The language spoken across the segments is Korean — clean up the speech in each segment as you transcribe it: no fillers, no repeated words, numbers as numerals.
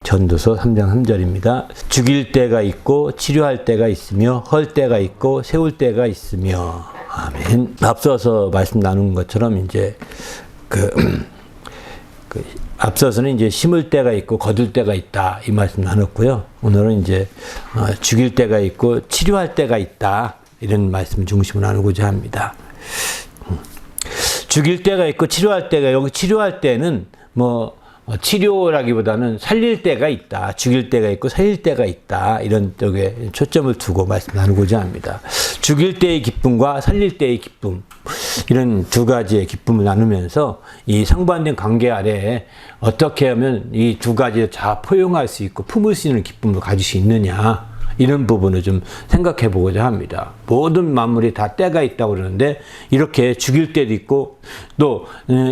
전도서 3장 3절입니다. 죽일 때가 있고 치료할 때가 있으며 헐 때가 있고 세울 때가 있으며. 아멘. 앞서서 말씀 나눈 것처럼 이제 앞서서는 이제 심을 때가 있고 거둘 때가 있다 이 말씀 나눴고요. 오늘은 이제 죽일 때가 있고 치료할 때가 있다 이런 말씀 중심으로 나누고자 합니다. 죽일 때가 있고 치료할 때가, 여기 치료할 때는 치료라기보다는 살릴 때가 있다. 죽일 때가 있고 살릴 때가 있다. 이런 쪽에 초점을 두고 말씀 나누고자 합니다. 죽일 때의 기쁨과 살릴 때의 기쁨, 이런 두 가지의 기쁨을 나누면서 이 상반된 관계 아래에 어떻게 하면 이 두 가지를 다 포용할 수 있고 품을 수 있는 기쁨을 가질 수 있느냐, 이런 부분을 좀 생각해 보고자 합니다. 모든 만물이 다 때가 있다고 그러는데, 이렇게 죽일 때도 있고 또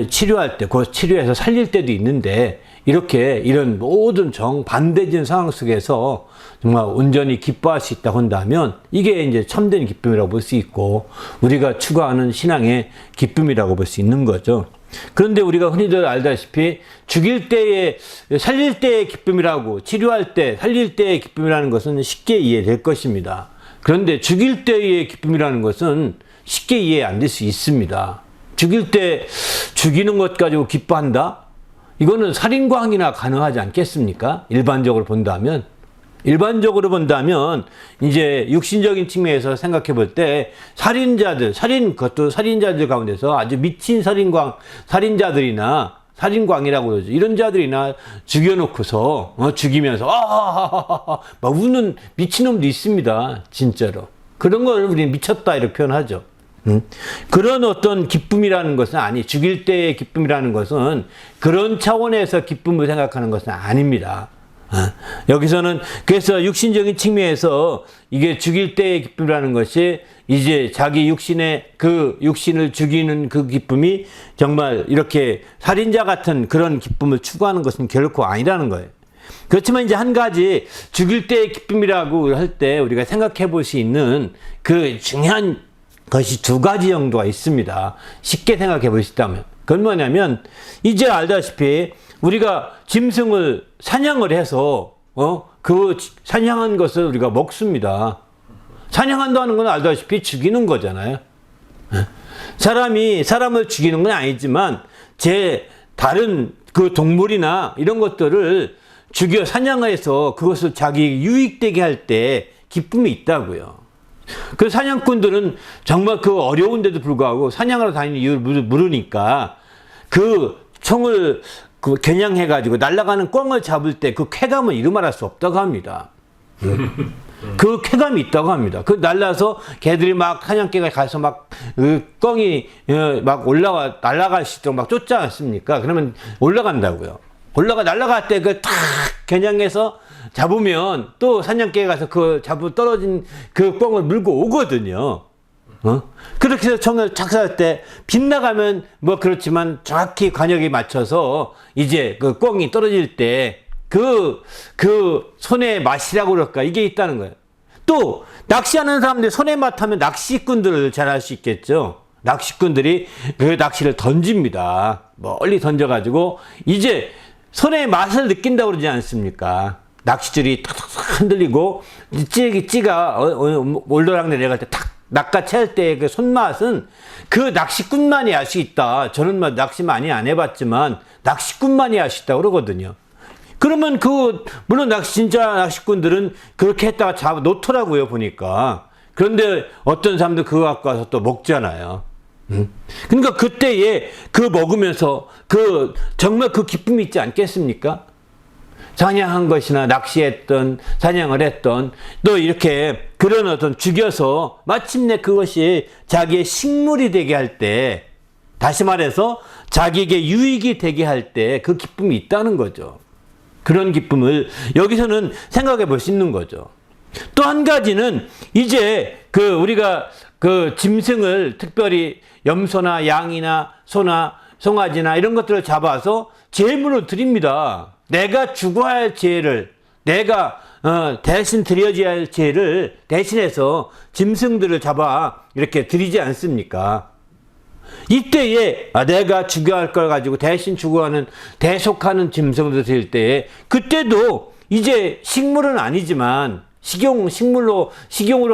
치료할 때, 그 치료해서 살릴 때도 있는데, 이렇게 이런 모든 정반대적인 상황 속에서 정말 온전히 기뻐할 수 있다고 한다면 이게 이제 참된 기쁨이라고 볼 수 있고, 우리가 추구하는 신앙의 기쁨이라고 볼 수 있는 거죠. 그런데 우리가 흔히들 알다시피 죽일 때에, 살릴 때의 기쁨이라고, 치료할 때, 살릴 때의 기쁨이라는 것은 쉽게 이해될 것입니다. 그런데 죽일 때의 기쁨이라는 것은 쉽게 이해 안 될 수 있습니다. 죽일 때 죽이는 것 가지고 기뻐한다? 이거는 살인광이나 가능하지 않겠습니까? 일반적으로 본다면 이제 육신적인 측면에서 생각해 볼 때 그것도 살인자들 가운데서 아주 미친 살인자들이나 살인광이라고 그러죠. 이런 자들이나 죽여놓고서 죽이면서 막 우는 미친놈도 있습니다. 진짜로. 그런 걸 우리는 미쳤다 이렇게 표현하죠. 그런 어떤 기쁨이라는 것은 죽일 때의 기쁨이라는 것은 그런 차원에서 기쁨을 생각하는 것은 아닙니다. 여기서는 그래서 육신적인 측면에서 이게 죽일 때의 기쁨이라는 것이 이제 자기 육신을 죽이는 그 기쁨이 정말 이렇게 살인자 같은 그런 기쁨을 추구하는 것은 결코 아니라는 거예요. 그렇지만 이제 한 가지 죽일 때의 기쁨이라고 할 때 우리가 생각해 볼 수 있는 그 중요한 것이 두 가지 정도가 있습니다. 쉽게 생각해 볼 수 있다면. 그건 뭐냐면, 이제 알다시피 우리가 짐승을 사냥을 해서 그 사냥한 것을 우리가 먹습니다. 사냥한다는 건 알다시피 죽이는 거잖아요. 사람이 사람을 죽이는 건 아니지만 다른 그 동물이나 이런 것들을 죽여 사냥해서 그것을 자기 유익되게 할 때 기쁨이 있다고요. 그 사냥꾼들은 정말 그 어려운데도 불구하고 사냥하러 다니는 이유를 물으니까 그 총을 겨냥해가지고 날아가는 꿩을 잡을 때 그 쾌감은 이루 말할 수 없다고 합니다. 그 쾌감이 있다고 합니다. 그 날라서 걔들이 막 사냥개가 가서 막 꿩이 막 날아갈 수 있도록 막 쫓지 않습니까? 그러면 올라간다고요. 날아갈 때 그 탁 겨냥해서 잡으면 또 사냥개가 가서 그 떨어진 그 꿩을 물고 오거든요. 그렇게 해서 총을 착사할 때 빗나가면 그렇지만 정확히 관역에 맞춰서 이제 그 꿩이 떨어질 때 그 손의 맛이라고 그럴까, 이게 있다는 거예요. 또 낚시하는 사람들이 손의 맛 하면 낚시꾼들을 잘 알 수 있겠죠. 낚시꾼들이 그 낚시를 던집니다. 멀리 던져가지고 이제 손의 맛을 느낀다고 그러지 않습니까? 낚시줄이 탁탁 흔들리고 찌가 올라락 내려갈 때 탁 낚아채할 때 그 손맛은 그 낚시꾼만이 알 수 있다. 저는 낚시 많이 안 해봤지만 낚시꾼만이 알 수 있다고 그러거든요. 그러면 물론 진짜 낚시꾼들은 그렇게 했다가 놓더라고요, 보니까. 그런데 어떤 사람들 그거 갖고 와서 또 먹잖아요. 그러니까 그때에 먹으면서 정말 그 기쁨이 있지 않겠습니까? 사냥한 것이나 낚시했던, 사냥을 했던, 또 이렇게 그런 어떤 죽여서 마침내 그것이 자기의 식물이 되게 할 때, 다시 말해서 자기에게 유익이 되게 할 때 그 기쁨이 있다는 거죠. 그런 기쁨을 여기서는 생각해 볼 수 있는 거죠. 또 한 가지는 이제 우리가 짐승을, 특별히 염소나 양이나 소나 송아지나 이런 것들을 잡아서 제물로 드립니다. 내가 죽어야 할 죄를, 내가 대신 드려져야 할 죄를 대신해서 짐승들을 잡아 이렇게 드리지 않습니까? 이때에 내가 죽여야 할 걸 가지고 대신 죽어가는 대속하는 짐승도 될 때에 그때도 이제 식물은 아니지만 식용으로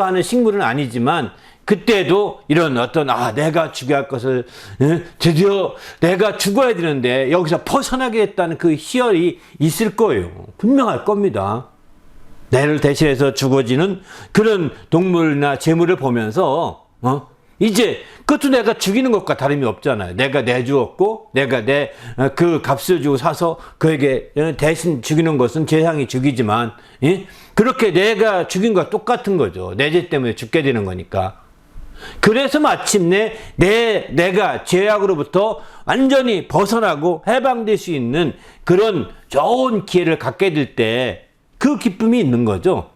하는 식물은 아니지만 그때도 이런 어떤 내가 죽여야 할 것을 드디어 내가 죽어야 되는데 여기서 벗어나겠다는 그 희열이 있을 거예요. 분명할 겁니다. 내를 대신해서 죽어지는 그런 동물이나 재물을 보면서 이제 그것도 내가 죽이는 것과 다름이 없잖아요. 내가 내주었고 내가 내 그 값을 주고 사서 그에게 대신 죽이는 것은 재상이 죽이지만 그렇게 내가 죽인 것과 똑같은 거죠. 내 죄 때문에 죽게 되는 거니까. 그래서 마침내 내가 죄악으로부터 완전히 벗어나고 해방될 수 있는 그런 좋은 기회를 갖게 될 때 그 기쁨이 있는 거죠.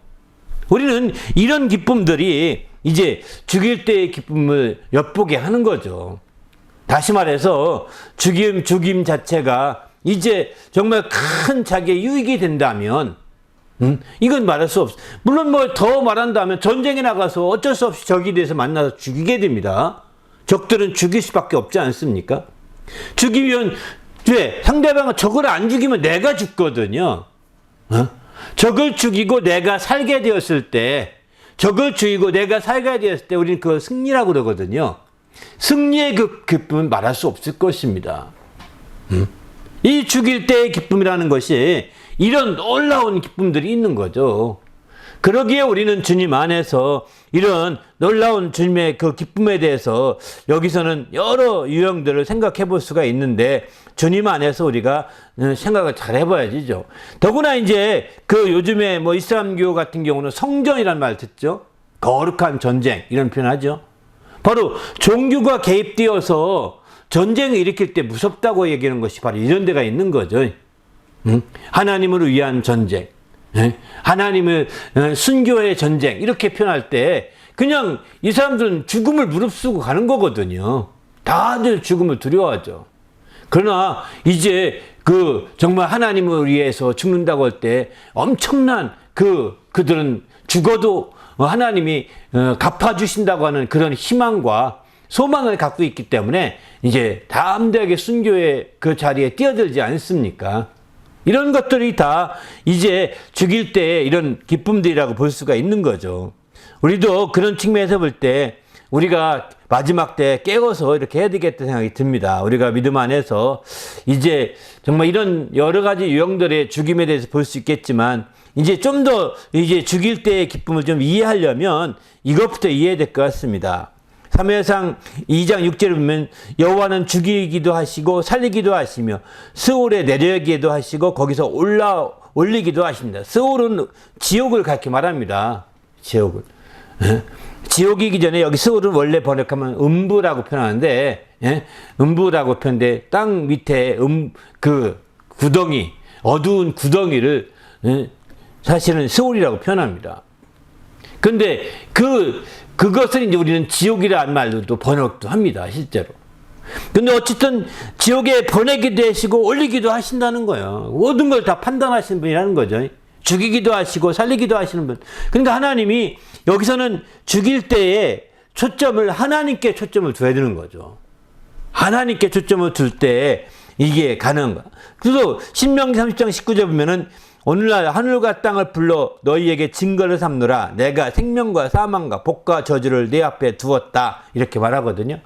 우리는 이런 기쁨들이 이제 죽일 때의 기쁨을 엿보게 하는 거죠. 다시 말해서 죽임 자체가 이제 정말 큰 자기의 유익이 된다면 이건 말할 수 없어. 물론 더 말한다면 전쟁에 나가서 어쩔 수 없이 적에 대해서 만나서 죽이게 됩니다. 적들은 죽일 수밖에 없지 않습니까? 죽이면 왜? 상대방은 적을 안 죽이면 내가 죽거든요. 적을 죽이고 내가 살게 되었을 때 적을 죽이고 내가 살게 되었을 때 우리는 그걸 승리라고 그러거든요. 승리의 그 기쁨은 말할 수 없을 것입니다. 이 죽일 때의 기쁨이라는 것이 이런 놀라운 기쁨들이 있는 거죠. 그러기에 우리는 주님 안에서 이런 놀라운 주님의 그 기쁨에 대해서 여기서는 여러 유형들을 생각해 볼 수가 있는데 주님 안에서 우리가 생각을 잘 해봐야지죠. 더구나 이제 그 요즘에 이슬람교 같은 경우는 성전이라는 말 듣죠. 거룩한 전쟁 이런 표현 하죠. 바로 종교가 개입되어서 전쟁을 일으킬 때 무섭다고 얘기하는 것이 바로 이런 데가 있는 거죠. 하나님을 위한 전쟁, 하나님을 순교의 전쟁 이렇게 표현할 때 그냥 이 사람들은 죽음을 무릅쓰고 가는 거거든요. 다들 죽음을 두려워하죠. 그러나 이제 정말 하나님을 위해서 죽는다고 할 때 엄청난 그들은 죽어도 하나님이 갚아주신다고 하는 그런 희망과 소망을 갖고 있기 때문에 이제 담대하게 순교의 그 자리에 뛰어들지 않습니까? 이런 것들이 다 이제 죽일 때의 이런 기쁨들이라고 볼 수가 있는 거죠. 우리도 그런 측면에서 볼 때 우리가 마지막 때 깨워서 이렇게 해야 되겠다는 생각이 듭니다. 우리가 믿음 안에서 이제 정말 이런 여러 가지 유형들의 죽임에 대해서 볼 수 있겠지만 이제 좀 더 이제 죽일 때의 기쁨을 좀 이해하려면 이것부터 이해해야 될 것 같습니다. 사무엘상 2장 6절을 보면 여호와는 죽이기도 하시고 살리기도 하시며 스올에 내려가기도 하시고 거기서 올리기도 하십니다. 스올은 지옥을 그렇게 말합니다. 지옥을. 지옥이기 전에 여기 스올은 원래 번역하면 음부라고 표현하는데 음부라고 표현데 땅 밑에 그 구덩이 어두운 구덩이를 사실은 스올이라고 표현합니다. 근데 그것을 이제 우리는 지옥이라는 말로도 번역도 합니다, 실제로. 근데 어쨌든 지옥에 보내기도 하시고 올리기도 하신다는 거예요. 모든 걸 다 판단하시는 분이라는 거죠. 죽이기도 하시고 살리기도 하시는 분. 그러니까 하나님이 여기서는 죽일 때에 하나님께 초점을 둬야 되는 거죠. 하나님께 초점을 둘 때 이게 가능한 거야. 그래서 신명기 30장 19절 보면은 오늘날 하늘과 땅을 불러 너희에게 증거를 삼노라. 내가 생명과 사망과 복과 저주를 내 앞에 두었다. 이렇게 말하거든요.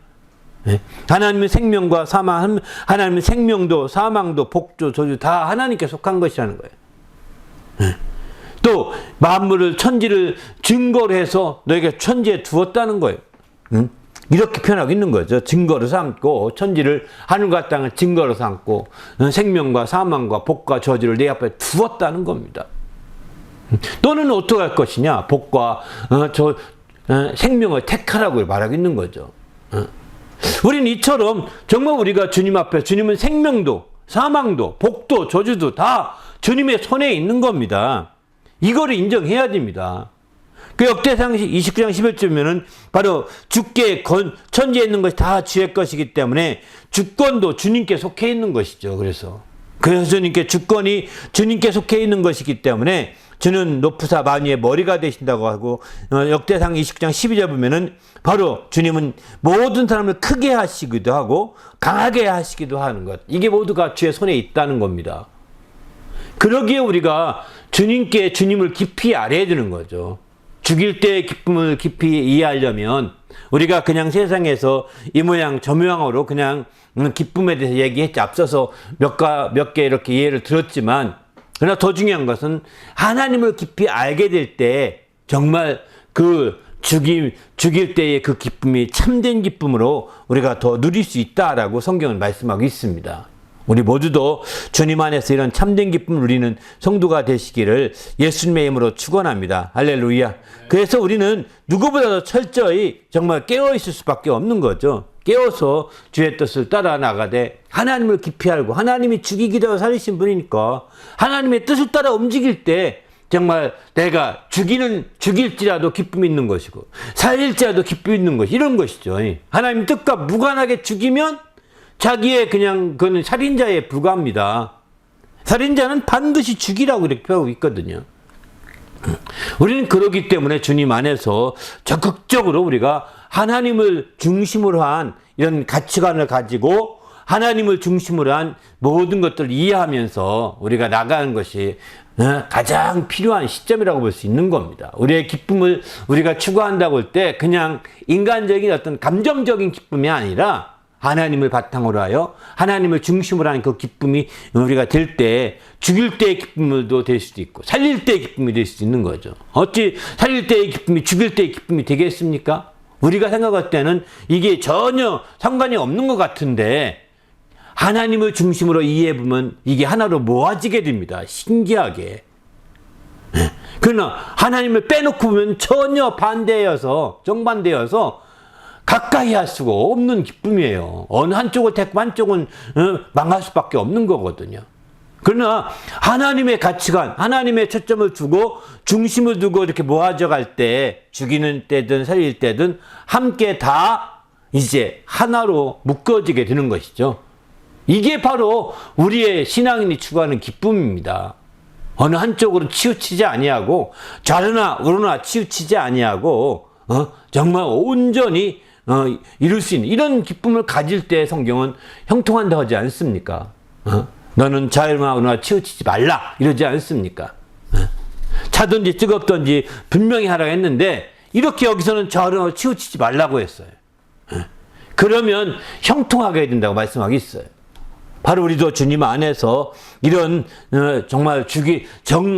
하나님은 생명과 사망, 하나님은 생명도 사망도 복도 저주 다 하나님께 속한 것이라는 거예요. 또 만물을 천지를 증거로 해서 너에게 천지에 두었다는 거예요. 이렇게 표현하고 있는 거죠. 증거로 삼고 천지를 하늘과 땅을 증거로 삼고 생명과 사망과 복과 저주를 내 앞에 두었다는 겁니다. 너는 어떻게 할 것이냐? 복과 생명을 택하라고 말하고 있는 거죠. 우리는 이처럼 정말 우리가 주님 앞에 주님은 생명도 사망도 복도 저주도 다 주님의 손에 있는 겁니다. 이거를 인정해야 됩니다. 그 역대상 29장 11절이면은 바로 주께 천지에 있는 것이 다 주의 것이기 때문에 주권도 주님께 속해 있는 것이죠. 그래서 주님께 주권이 주님께 속해 있는 것이기 때문에 주는 높으사 만유의 머리가 되신다고 하고 역대상 29장 12절 보면은 바로 주님은 모든 사람을 크게 하시기도 하고 강하게 하시기도 하는 것. 이게 모두가 주의 손에 있다는 겁니다. 그러기에 우리가 주님을 깊이 알아야 되는 거죠. 죽일 때의 기쁨을 깊이 이해하려면 우리가 그냥 세상에서 이 모양 저 모양으로 그냥 기쁨에 대해서 얘기했지. 앞서서 몇 개 이렇게 이해를 들었지만, 그러나 더 중요한 것은 하나님을 깊이 알게 될 때 정말 그 죽일 때의 그 기쁨이 참된 기쁨으로 우리가 더 누릴 수 있다라고 성경은 말씀하고 있습니다. 우리 모두도 주님 안에서 이런 참된 기쁨을 누리는 성도가 되시기를 예수님의 이름으로 축원합니다. 할렐루야. 그래서 우리는 누구보다도 철저히 정말 깨어 있을 수밖에 없는 거죠. 깨어서 주의 뜻을 따라 나가되 하나님을 깊이 알고, 하나님이 죽이기도 하고 살리신 분이니까 하나님의 뜻을 따라 움직일 때 정말 내가 죽일지라도 기쁨이 있는 것이고 살릴지라도 기쁨이 있는 것, 이런 것이죠. 하나님 뜻과 무관하게 죽이면 자기의 그는 살인자에 불과합니다. 살인자는 반드시 죽이라고 이렇게 표하고 있거든요. 우리는 그러기 때문에 주님 안에서 적극적으로 우리가 하나님을 중심으로 한 이런 가치관을 가지고 하나님을 중심으로 한 모든 것들을 이해하면서 우리가 나가는 것이 가장 필요한 시점이라고 볼 수 있는 겁니다. 우리의 기쁨을 우리가 추구한다고 할 때 그냥 인간적인 어떤 감정적인 기쁨이 아니라 하나님을 바탕으로 하여 하나님을 중심으로 하는 그 기쁨이 우리가 될 때 죽일 때의 기쁨도 될 수도 있고 살릴 때의 기쁨이 될 수도 있는 거죠. 어찌 살릴 때의 기쁨이 죽일 때의 기쁨이 되겠습니까? 우리가 생각할 때는 이게 전혀 상관이 없는 것 같은데 하나님을 중심으로 이해해보면 이게 하나로 모아지게 됩니다. 신기하게. 그러나 하나님을 빼놓고 보면 전혀 정반대여서 가까이 할 수가 없는 기쁨이에요. 어느 한쪽을 택고 한쪽은 망할 수밖에 없는 거거든요. 그러나 하나님의 가치관, 하나님의 초점을 두고 중심을 두고 이렇게 모아져 갈 때 죽이는 때든 살릴 때든 함께 다 이제 하나로 묶어지게 되는 것이죠. 이게 바로 우리의 신앙인이 추구하는 기쁨입니다. 어느 한쪽으로 치우치지 아니하고 좌로나 우로나 치우치지 아니하고 정말 온전히 이룰 수 있는 이런 기쁨을 가질 때 성경은 형통한다고 하지 않습니까? 너는 좌로나 우로나 치우치지 말라 이러지 않습니까? 차든지 뜨겁든지 분명히 하라고 했는데 이렇게 여기서는 좌로나 치우치지 말라고 했어요. 그러면 형통하게 해야 된다고 말씀하고 있어요. 바로 우리도 주님 안에서 이런 정말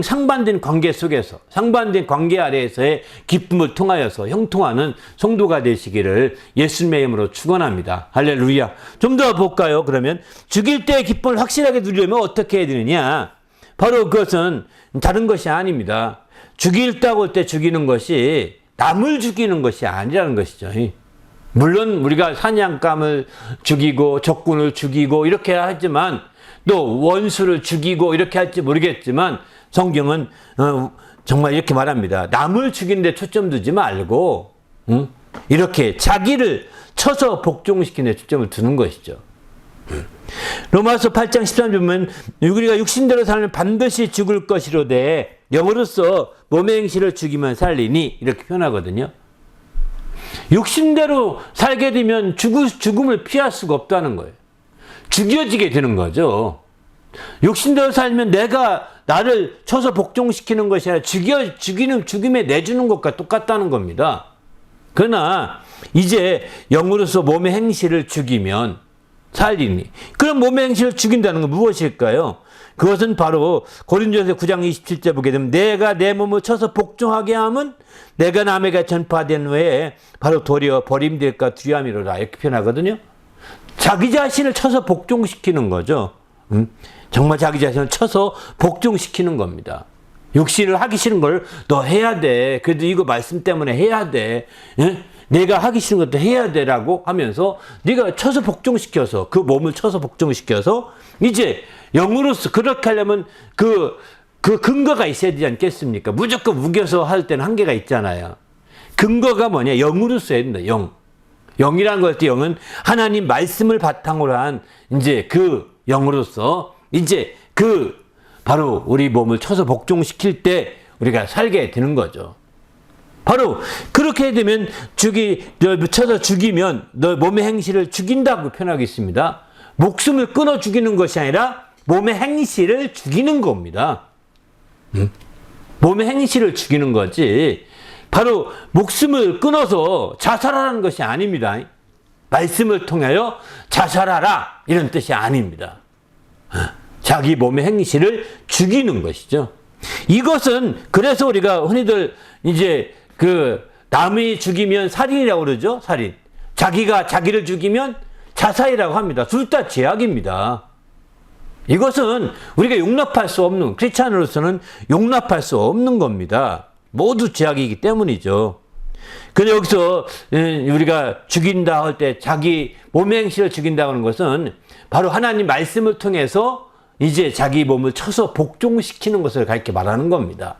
상반된 관계 속에서 상반된 관계 아래에서의 기쁨을 통하여서 형통하는 성도가 되시기를 예수님의 이름으로 축원합니다. 할렐루야. 좀 더 볼까요? 그러면 죽일 때의 기쁨을 확실하게 누리려면 어떻게 해야 되느냐? 바로 그것은 다른 것이 아닙니다. 죽일다고 할 때 죽이는 것이 남을 죽이는 것이 아니라는 것이죠. 물론 우리가 사냥감을 죽이고 적군을 죽이고 이렇게 하지만 또 원수를 죽이고 이렇게 할지 모르겠지만 성경은 정말 이렇게 말합니다. 남을 죽이는 데 초점 두지 말고 이렇게 자기를 쳐서 복종시키는 데 초점을 두는 것이죠. 로마서 8장 13절 보면 우리가 육신대로 살면 반드시 죽을 것이로되 영으로서 몸의 행실을 죽이면 살리니 이렇게 표현하거든요. 육신대로 살게 되면 죽음을 피할 수가 없다는 거예요. 죽여지게 되는 거죠. 육신대로 살면 내가 나를 쳐서 복종시키는 것이 아니라 죽임에 내주는 것과 똑같다는 겁니다. 그러나 이제 영으로서 몸의 행실을 죽이면 살리니. 그럼 몸의 행실을 죽인다는 건 무엇일까요? 그것은 바로 고린도전서 9장 27절 보게 되면 내가 내 몸을 쳐서 복종하게 하면 내가 남에게 전파된 후에 바로 도리어 버림될까 두려움이로라 이렇게 표현하거든요. 자기 자신을 쳐서 복종시키는 거죠. 정말 자기 자신을 쳐서 복종시키는 겁니다. 육신을 하기 싫은 걸 너 해야 돼. 그래도 이거 말씀 때문에 해야 돼. 내가 하기 싫은 것도 해야 되라고 하면서 네가 쳐서 복종시켜서 그 몸을 쳐서 복종시켜서 이제 영으로서 그렇게 하려면 그 근거가 있어야 되지 않겠습니까? 무조건 우겨서 할 때는 한계가 있잖아요. 근거가 뭐냐? 영으로서 해야 된다. 영이라는 것 같아요. 영은 하나님 말씀을 바탕으로 한 이제 그 영으로서 이제 바로 우리 몸을 쳐서 복종시킬 때 우리가 살게 되는 거죠. 바로 그렇게 되면 쳐서 죽이면 너 몸의 행실을 죽인다고 표현하겠습니다. 목숨을 끊어 죽이는 것이 아니라 몸의 행실을 죽이는 겁니다. 몸의 행실을 죽이는 거지 바로 목숨을 끊어서 자살하는 것이 아닙니다. 말씀을 통하여 자살하라 이런 뜻이 아닙니다. 자기 몸의 행실을 죽이는 것이죠. 이것은 그래서 우리가 흔히들 이제 남이 죽이면 살인이라고 그러죠. 살인. 자기가 자기를 죽이면 자살이라고 합니다. 둘 다 죄악입니다. 이것은 우리가 용납할 수 없는, 크리스찬으로서는 용납할 수 없는 겁니다. 모두 죄악이기 때문이죠. 근데 여기서 우리가 죽인다 할 때 자기 몸의 행실을 죽인다고 하는 것은 바로 하나님 말씀을 통해서 이제 자기 몸을 쳐서 복종시키는 것을 가르쳐 말하는 겁니다.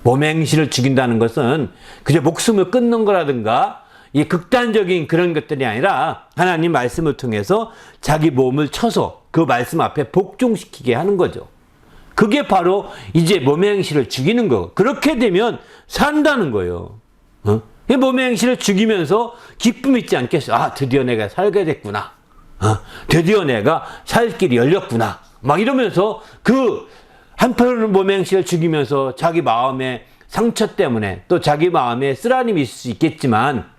몸의 행실을 죽인다는 것은 그저 목숨을 끊는 거라든가 이 극단적인 그런 것들이 아니라 하나님 말씀을 통해서 자기 몸을 쳐서 그 말씀 앞에 복종시키게 하는 거죠. 그게 바로 이제 몸의 행실을 죽이는 거. 그렇게 되면 산다는 거예요. 몸의 행실을 죽이면서 기쁨 있지 않겠어요? 아, 드디어 내가 살게 됐구나. 드디어 내가 살 길이 열렸구나. 막 이러면서 한편으로는 몸의 행실을 죽이면서 자기 마음의 상처 때문에 또 자기 마음에 쓰라림이 있을 수 있겠지만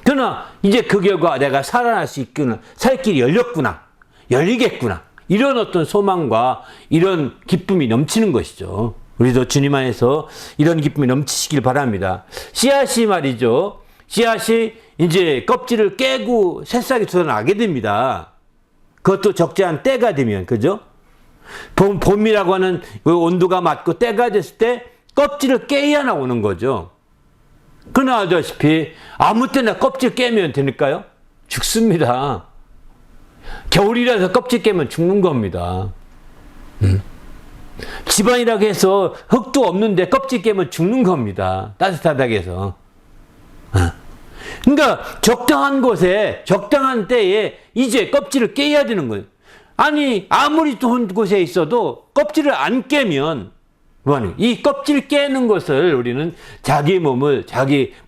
그러나 이제 그 결과 내가 살아날 수 있구나. 살 길이 열렸구나. 열리겠구나. 이런 어떤 소망과 이런 기쁨이 넘치는 것이죠. 우리도 주님 안에서 이런 기쁨이 넘치시길 바랍니다. 씨앗이 말이죠. 씨앗이 이제 껍질을 깨고 새싹이 돋아나게 됩니다. 그것도 적재한 때가 되면, 그죠? 봄이라고 하는 온도가 맞고 때가 됐을 때 껍질을 깨야 나오는 거죠. 그러나 알다시피 아무 때나 껍질 깨면 되니까요? 죽습니다. 겨울이라서 껍질 깨면 죽는 겁니다. 집안이라고 해서 흙도 없는데 껍질 깨면 죽는 겁니다. 따뜻하다고 해서. 그러니까 적당한 곳에 적당한 때에 이제 껍질을 깨야 되는 거예요. 아니 아무리 좋은 곳에 있어도 껍질을 안 깨면 뭐하는 이 껍질 깨는 것을 우리는 자기 몸의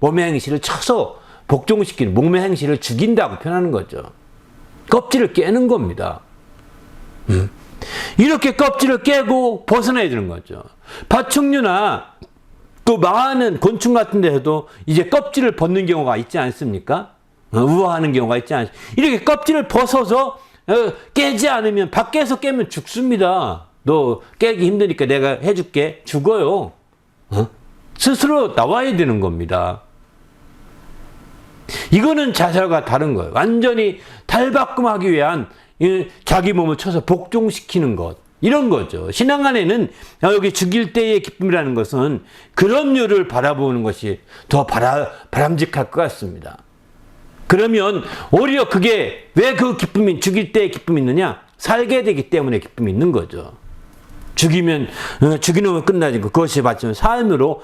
행실을 쳐서 복종시키는 몸의 행실을 죽인다고 표현하는 거죠. 껍질을 깨는 겁니다. 이렇게 껍질을 깨고 벗어나야 되는 거죠. 파충류나 또 많은 곤충 같은 데서도 이제 껍질을 벗는 경우가 있지 않습니까? 우아하는 경우가 있지 않습니까? 이렇게 껍질을 벗어서 깨지 않으면 밖에서 깨면 죽습니다. 너 깨기 힘드니까 내가 해줄게. 죽어요. 스스로 나와야 되는 겁니다. 이거는 자살과 다른 거예요. 완전히 탈바꿈하기 위한 자기 몸을 쳐서 복종시키는 것. 이런 거죠. 신앙 안에는 여기 죽일 때의 기쁨이라는 것은 그런 류를 바라보는 것이 더 바람직할 것 같습니다. 그러면 오히려 그게 왜 그 기쁨이 죽일 때의 기쁨이 있느냐? 살게 되기 때문에 기쁨이 있는 거죠. 죽이면 죽이는 끝나지 그것이 마치 삶으로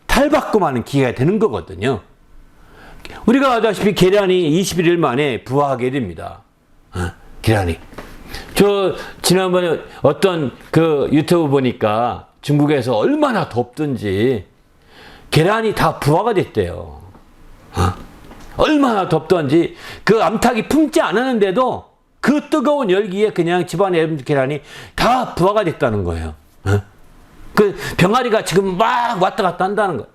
탈바꿈하는 기회가 되는 거거든요. 우리가 아다시피 계란이 21일 만에 부화하게 됩니다. 계란이. 저 지난번에 어떤 유튜브 보니까 중국에서 얼마나 덥든지 계란이 다 부화가 됐대요. 얼마나 덥던지 그 암탉이 품지 않았는데도 그 뜨거운 열기에 그냥 집안에 계란이 다 부화가 됐다는 거예요. 그 병아리가 지금 막 왔다 갔다 한다는 거예요.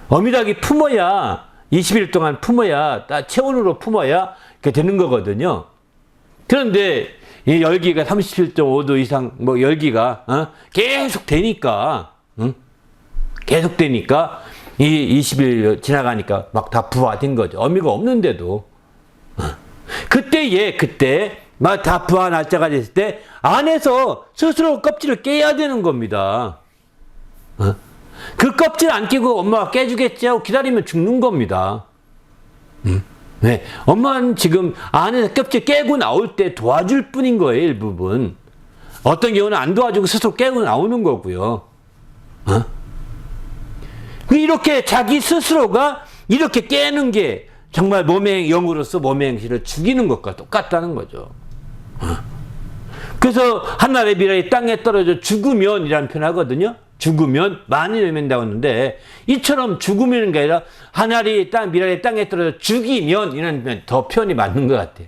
어미닭이 품어야 20일 동안 품어야 체온으로 품어야 그렇게 되는 거거든요. 그런데 이 열기가 37.5도 이상 열기가 계속 되니까 계속 되니까 이 20일 지나가니까 막 다 부화된 거죠. 어미가 없는데도 그때 막 다 부화 날짜가 됐을 때 안에서 스스로 껍질을 깨야 되는 겁니다. 그 껍질 안 깨고 엄마가 깨주겠지 하고 기다리면 죽는 겁니다. 네. 엄마는 지금 안에서 껍질 깨고 나올 때 도와줄 뿐인 거예요, 일부분. 어떤 경우는 안 도와주고 스스로 깨고 나오는 거고요. 이렇게 자기 스스로가 이렇게 깨는 게 정말 영으로서 몸의 행실을 죽이는 것과 똑같다는 거죠. 그래서 하늘의 미랄이 땅에 떨어져 죽으면 이라는 표현 하거든요. 죽으면 만인을 맺는다고 하는데, 이처럼 죽으면 게 아니라 하늘이 미랄이 땅에 떨어져 죽이면 이런 더 표현이 맞는 것 같아요.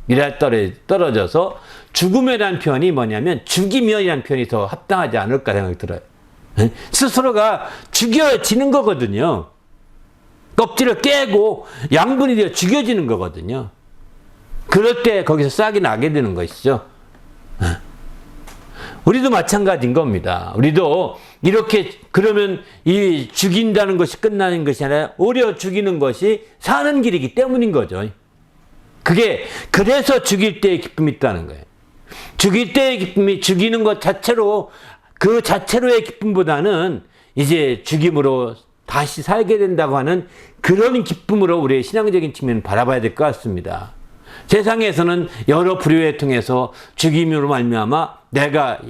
미랄 떨어져서 죽음이라는 표현이 뭐냐면 죽이면이라는 표현이 더 합당하지 않을까 생각이 들어요. 스스로가 죽여지는 거거든요. 껍질을 깨고 양분이 되어 죽여지는 거거든요. 그럴 때 거기서 싹이 나게 되는 것이죠. 우리도 마찬가지인 겁니다. 우리도 이렇게 그러면 이 죽인다는 것이 끝나는 것이 아니라 오히려 죽이는 것이 사는 길이기 때문인 거죠. 그게 그래서 죽일 때의 기쁨이 있다는 거예요. 죽일 때의 기쁨이 죽이는 것 자체로 그 자체로의 기쁨보다는 이제 죽임으로 다시 살게 된다고 하는 그런 기쁨으로 우리의 신앙적인 측면을 바라봐야 될 것 같습니다. 세상에서는 여러 불효에 통해서 죽임으로 말미암아 내가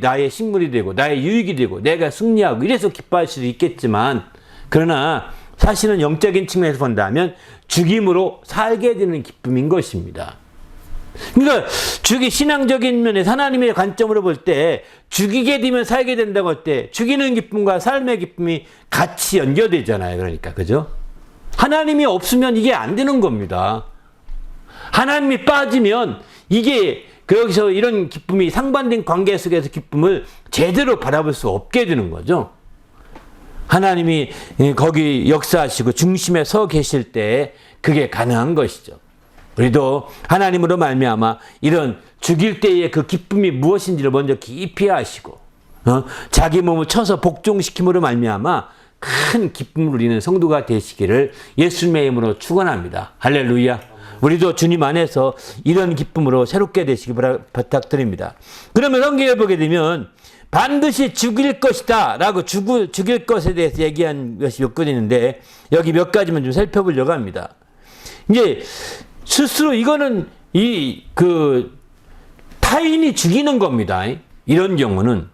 나의 식물이 되고 나의 유익이 되고 내가 승리하고 이래서 기뻐할 수도 있겠지만, 그러나 사실은 영적인 측면에서 본다면 죽임으로 살게 되는 기쁨인 것입니다. 그러니까 신앙적인 면에서 하나님의 관점으로 볼 때 죽이게 되면 살게 된다고 할 때 죽이는 기쁨과 삶의 기쁨이 같이 연결되잖아요. 그러니까 그죠? 하나님이 없으면 이게 안 되는 겁니다. 하나님이 빠지면 이게 여기서 이런 기쁨이 상반된 관계 속에서 기쁨을 제대로 바라볼 수 없게 되는 거죠. 하나님이 거기 역사하시고 중심에 서 계실 때 그게 가능한 것이죠. 우리도 하나님으로 말미암아 이런 죽일 때의 그 기쁨이 무엇인지를 먼저 깊이 아시고 자기 몸을 쳐서 복종시킴으로 말미암아 큰 기쁨을 누리는 성도가 되시기를 예수님의 이름으로 축원합니다. 할렐루야. 우리도 주님 안에서 이런 기쁨으로 새롭게 되시기 부탁드립니다. 그러면 성경에 보게 되면 반드시 죽일 것이다 라고 죽일 것에 대해서 얘기한 것이 몇 가지 있는데, 여기 몇 가지만 좀 살펴보려고 합니다. 이제 스스로 이거는 타인이 죽이는 겁니다. 이런 경우는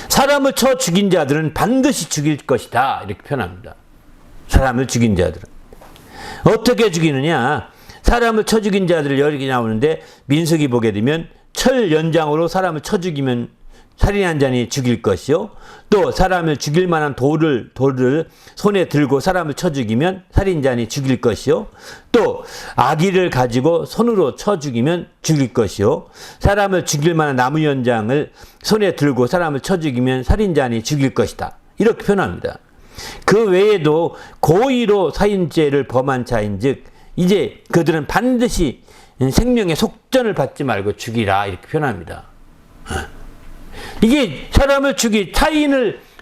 사람을 쳐 죽인 자들은 반드시 죽일 것이다 이렇게 표현합니다. 사람을 죽인 자들은 어떻게 죽이느냐? 사람을 쳐 죽인 자들을 여기 나오는데, 민수기 보게 되면 철 연장으로 사람을 쳐 죽이면 살인한 자니 죽일 것이요, 또 사람을 죽일 만한 돌을 손에 들고 사람을 쳐 죽이면 살인자니 죽일 것이요, 또 아기를 가지고 손으로 쳐 죽이면 죽일 것이요, 사람을 죽일 만한 나무 연장을 손에 들고 사람을 쳐 죽이면 살인자니 죽일 것이다 이렇게 표현합니다. 그 외에도 고의로 살인죄를 범한 자인즉 이제 그들은 반드시 생명의 속전을 받지 말고 죽이라 이렇게 표현합니다. 이게 사람을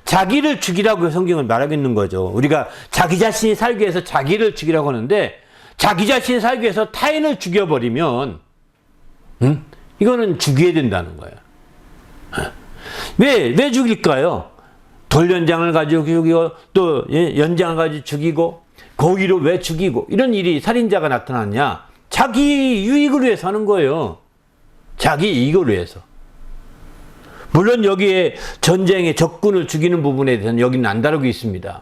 자기를 죽이라고 성경은 말하고 있는 거죠. 우리가 자기 자신이 살기 위해서 자기를 죽이라고 하는데, 자기 자신이 살기 위해서 타인을 죽여버리면 이거는 죽여야 된다는 거예요. 왜 죽일까요? 돌연장을 가지고 죽이고 또 연장을 가지고 죽이고 고의로 왜 죽이고 이런 일이 살인자가 나타났냐? 자기 유익을 위해서 하는 거예요. 자기 이익을 위해서. 물론 여기에 전쟁의 적군을 죽이는 부분에 대해서는 여기는 안 다루고 있습니다.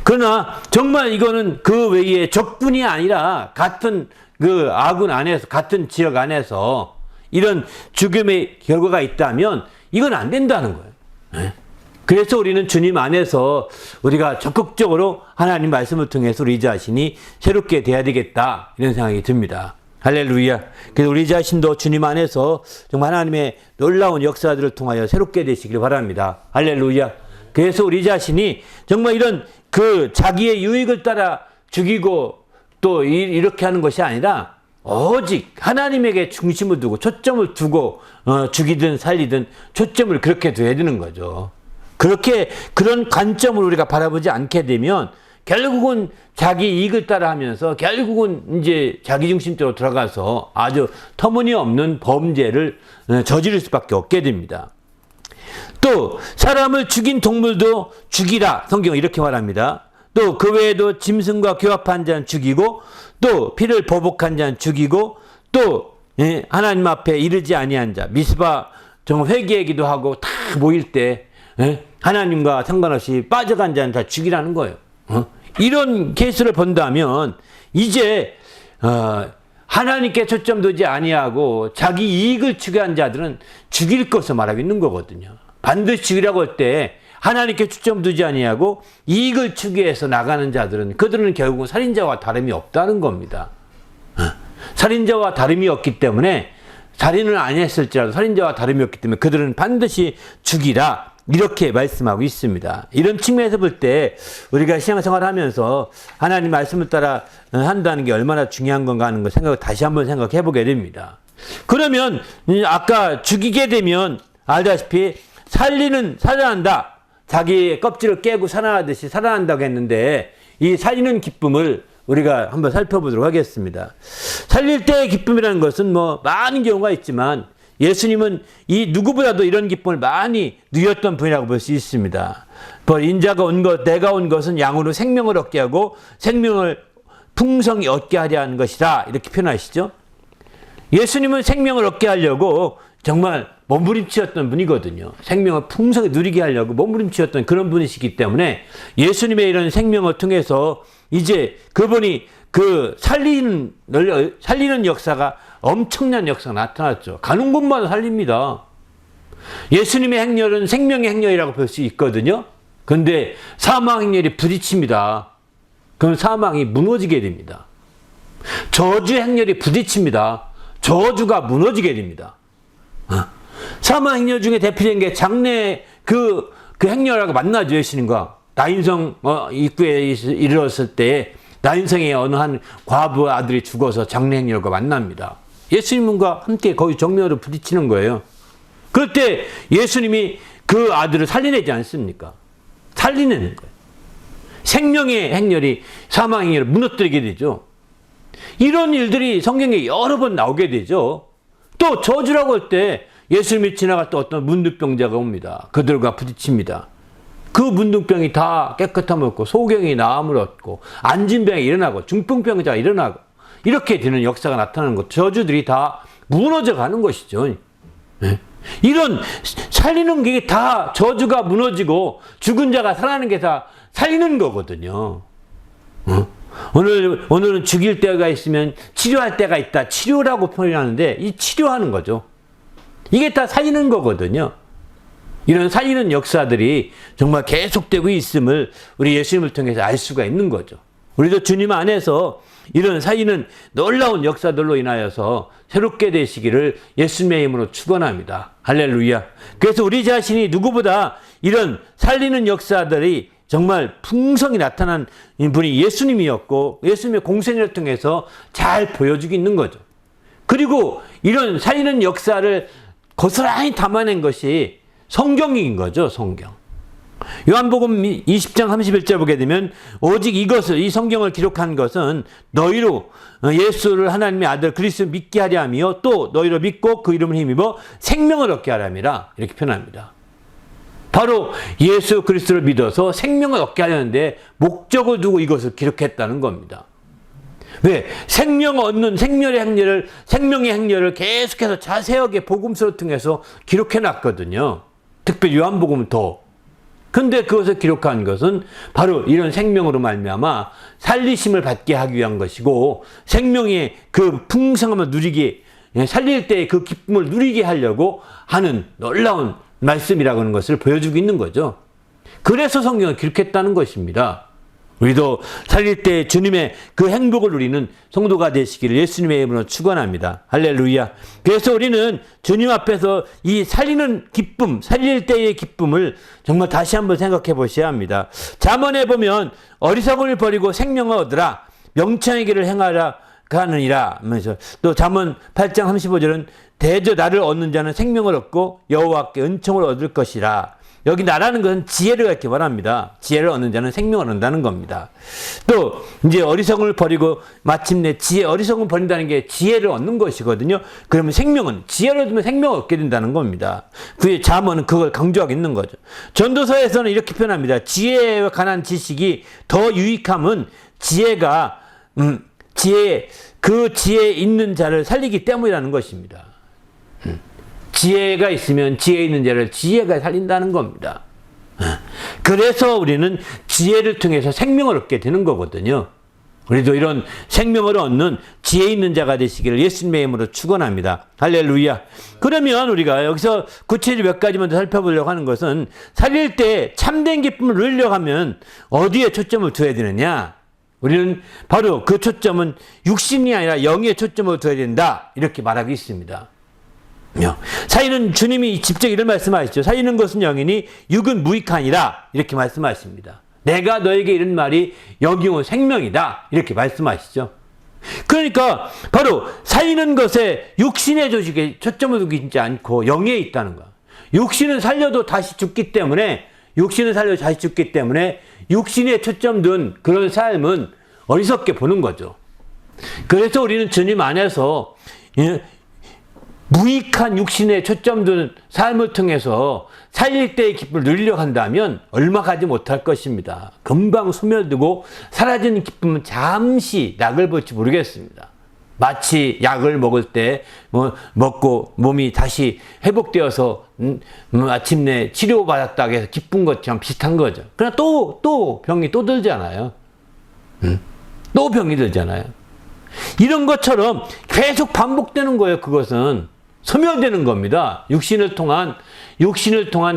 그러나 정말 이거는 그 외에 적군이 아니라 같은 그 아군 안에서, 같은 지역 안에서 이런 죽음의 결과가 있다면 이건 안 된다는 거예요. 그래서 우리는 주님 안에서 우리가 적극적으로 하나님 말씀을 통해서 우리 자신이 새롭게 돼야 되겠다 이런 생각이 듭니다. 할렐루야. 그래서 우리 자신도 주님 안에서 정말 하나님의 놀라운 역사들을 통하여 새롭게 되시길 바랍니다. 할렐루야. 그래서 우리 자신이 정말 이런 자기의 유익을 따라 죽이고 또 이렇게 하는 것이 아니라 오직 하나님에게 중심을 두고 초점을 두고 죽이든 살리든 초점을 그렇게 둬야 되는 거죠. 그런 관점을 우리가 바라보지 않게 되면 결국은 자기 이익을 따라 하면서 결국은 이제 자기중심적으로 들어가서 아주 터무니없는 범죄를 저지를 수밖에 없게 됩니다. 또 사람을 죽인 동물도 죽이라 성경은 이렇게 말합니다. 또 그 외에도 짐승과 교합한 자는 죽이고 또 피를 보복한 자는 죽이고 또 하나님 앞에 이르지 아니한 자 미스바 정말 회개하기도 하고 다 모일 때 하나님과 상관없이 빠져간 자는 다 죽이라는 거예요. 이런 케이스를 본다면 이제 하나님께 초점 두지 아니하고 자기 이익을 추구한 자들은 죽일 것을 말하고 있는 거거든요. 반드시 죽이라고 할 때 하나님께 초점 두지 아니하고 이익을 추구해서 나가는 자들은 그들은 결국 살인자와 다름이 없다는 겁니다. 살인자와 다름이 없기 때문에 살인을 안 했을지라도 살인자와 다름이 없기 때문에 그들은 반드시 죽이라 이렇게 말씀하고 있습니다. 이런 측면에서 볼 때 우리가 신앙생활을 하면서 하나님 말씀을 따라 한다는 게 얼마나 중요한 건가 하는 걸 다시 한번 생각해 보게 됩니다. 그러면 아까 죽이게 되면 알다시피 살아난다. 자기의 껍질을 깨고 살아나듯이 살아난다고 했는데 이 살리는 기쁨을 우리가 한번 살펴보도록 하겠습니다. 살릴 때의 기쁨이라는 것은 뭐 많은 경우가 있지만 예수님은 이 누구보다도 이런 기쁨을 많이 누렸던 분이라고 볼 수 있습니다. 인자가 온 것, 내가 온 것은 양으로 생명을 얻게 하고 생명을 풍성히 얻게 하려 하는 것이라 이렇게 표현하시죠. 예수님은 생명을 얻게 하려고 정말 몸부림치였던 분이거든요. 생명을 풍성히 누리게 하려고 몸부림치였던 그런 분이시기 때문에 예수님의 이런 생명을 통해서 이제 그분이 그 살리는 역사가 엄청난 역사가 나타났죠. 가는 곳마다 살립니다. 예수님의 행렬은 생명의 행렬이라고 볼 수 있거든요. 그런데 사망 행렬이 부딪힙니다. 그럼 사망이 무너지게 됩니다. 저주 행렬이 부딪힙니다. 저주가 무너지게 됩니다. 사망 행렬 중에 대표적인 게 장래 그 행렬하고 만나죠. 예수님과 나인성 입구에 이르렀을 때 나인성의 어느 한 과부 아들이 죽어서 장래 행렬과 만납니다. 예수님과 함께 거의 정면으로 부딪히는 거예요. 그럴 때 예수님이 그 아들을 살려내지 않습니까? 살리는 거예요. 생명의 행렬이 사망 행렬을 무너뜨리게 되죠. 이런 일들이 성경에 여러 번 나오게 되죠. 또 저주라고 할 때 예수님이 지나갈 때 어떤 문둥병자가 옵니다. 그들과 부딪힙니다. 그 문둥병이 다 깨끗함을 얻고 소경이 나음을 얻고 안진병이 일어나고 중풍병자가 일어나고 이렇게 되는 역사가 나타나는 것, 저주들이 다 무너져 가는 것이죠. 네? 이런 살리는 게 다 저주가 무너지고 죽은 자가 살아나는 게 다 살리는 거거든요. 오늘은 죽일 때가 있으면 치료할 때가 있다. 치료라고 표현하는데 이 치료하는 거죠. 이게 다 살리는 거거든요. 이런 살리는 역사들이 정말 계속되고 있음을 우리 예수님을 통해서 알 수가 있는 거죠. 우리도 주님 안에서 이런 살리는 놀라운 역사들로 인하여서 새롭게 되시기를 예수님의 이름으로 축원합니다. 할렐루야. 그래서 우리 자신이 누구보다 이런 살리는 역사들이 정말 풍성히 나타난 분이 예수님이었고 예수님의 공생애를 통해서 잘 보여주고 있는 거죠. 그리고 이런 살리는 역사를 고스란히 담아낸 것이 성경인 거죠. 성경. 요한복음 20장 31절 보게 되면 오직 이 성경을 기록한 것은 너희로 예수를 하나님의 아들 그리스도를 믿게 하려 하며 또 너희로 믿고 그 이름을 힘입어 생명을 얻게 하려 함이라 이렇게 표현합니다. 바로 예수 그리스도를 믿어서 생명을 얻게 하려는데 목적을 두고 이것을 기록했다는 겁니다. 왜? 생명을 얻는 생명의 행렬을 계속해서 자세하게 복음서를 통해서 기록해 놨거든요. 특별히 요한복음은 더. 근데 그것을 기록한 것은 바로 이런 생명으로 말미암아 살리심을 받게 하기 위한 것이고 생명의 그 풍성함을 누리게 살릴 때의 그 기쁨을 누리게 하려고 하는 놀라운 말씀이라고 하는 것을 보여주고 있는 거죠. 그래서 성경을 기록했다는 것입니다. 우리도 살릴 때 주님의 그 행복을 누리는 성도가 되시기를 예수님의 이름으로 축원합니다. 할렐루야. 그래서 우리는 주님 앞에서 이 살리는 기쁨, 살릴 때의 기쁨을 정말 다시 한번 생각해 보셔야 합니다. 잠언에 보면 어리석음을 버리고 생명을 얻으라 명철의 길을 행하라 가느니라 하면서 또 잠언 8장 35절은 대저 나를 얻는 자는 생명을 얻고 여호와께 은총을 얻을 것이라. 여기 나라는 것은 지혜를 이렇게 말합니다. 지혜를 얻는 자는 생명을 얻는다는 겁니다. 또 이제 어리석음을 버리고 마침내 어리석음을 버린다는 게 지혜를 얻는 것이거든요. 그러면 지혜를 얻으면 생명을 얻게 된다는 겁니다. 그의 잠언은 그걸 강조하고 있는 거죠. 전도서에서는 이렇게 표현합니다. 지혜에 관한 지식이 더 유익함은 그 지혜에 있는 자를 살리기 때문이라는 것입니다. 지혜가 있으면 지혜 있는 자를 지혜가 살린다는 겁니다. 그래서 우리는 지혜를 통해서 생명을 얻게 되는 거거든요. 우리도 이런 생명을 얻는 지혜 있는 자가 되시기를 예수님의 이름으로 축원합니다. 할렐루야. 그러면 우리가 여기서 구체적으로 몇 가지만 더 살펴보려고 하는 것은 살릴 때 참된 기쁨을 누리려고 하면 어디에 초점을 둬야 되느냐? 우리는 바로 그 초점은 육신이 아니라 영에 초점을 둬야 된다. 이렇게 말하고 있습니다. 사이는 주님이 직접 이런 말씀하시죠. 사이는 것은 영이니 육은 무익하니라. 이렇게 말씀하십니다. 내가 너에게 이런 말이 영이요 생명이다. 이렇게 말씀하시죠. 그러니까 바로 사이는 것에 육신의 조직에 초점을 두고 있지 않고 영에 있다는 거야. 육신은 살려도 다시 죽기 때문에 육신에 초점 둔 그런 삶은 어리석게 보는 거죠. 그래서 우리는 주님 안에서 무익한 육신에 초점 둔 삶을 통해서 살릴 때의 기쁨을 누리려고 한다면 얼마 가지 못할 것입니다. 금방 소멸되고 사라지는 기쁨은 잠시 약을 볼지 모르겠습니다. 마치 약을 먹을 때 먹고 몸이 다시 회복되어서 마침내 치료받았다고 해서 기쁜 것처럼 비슷한 거죠. 그러나 또 병이 또 들잖아요. 또 병이 들잖아요. 이런 것처럼 계속 반복되는 거예요. 그것은 소멸되는 겁니다. 육신을 통한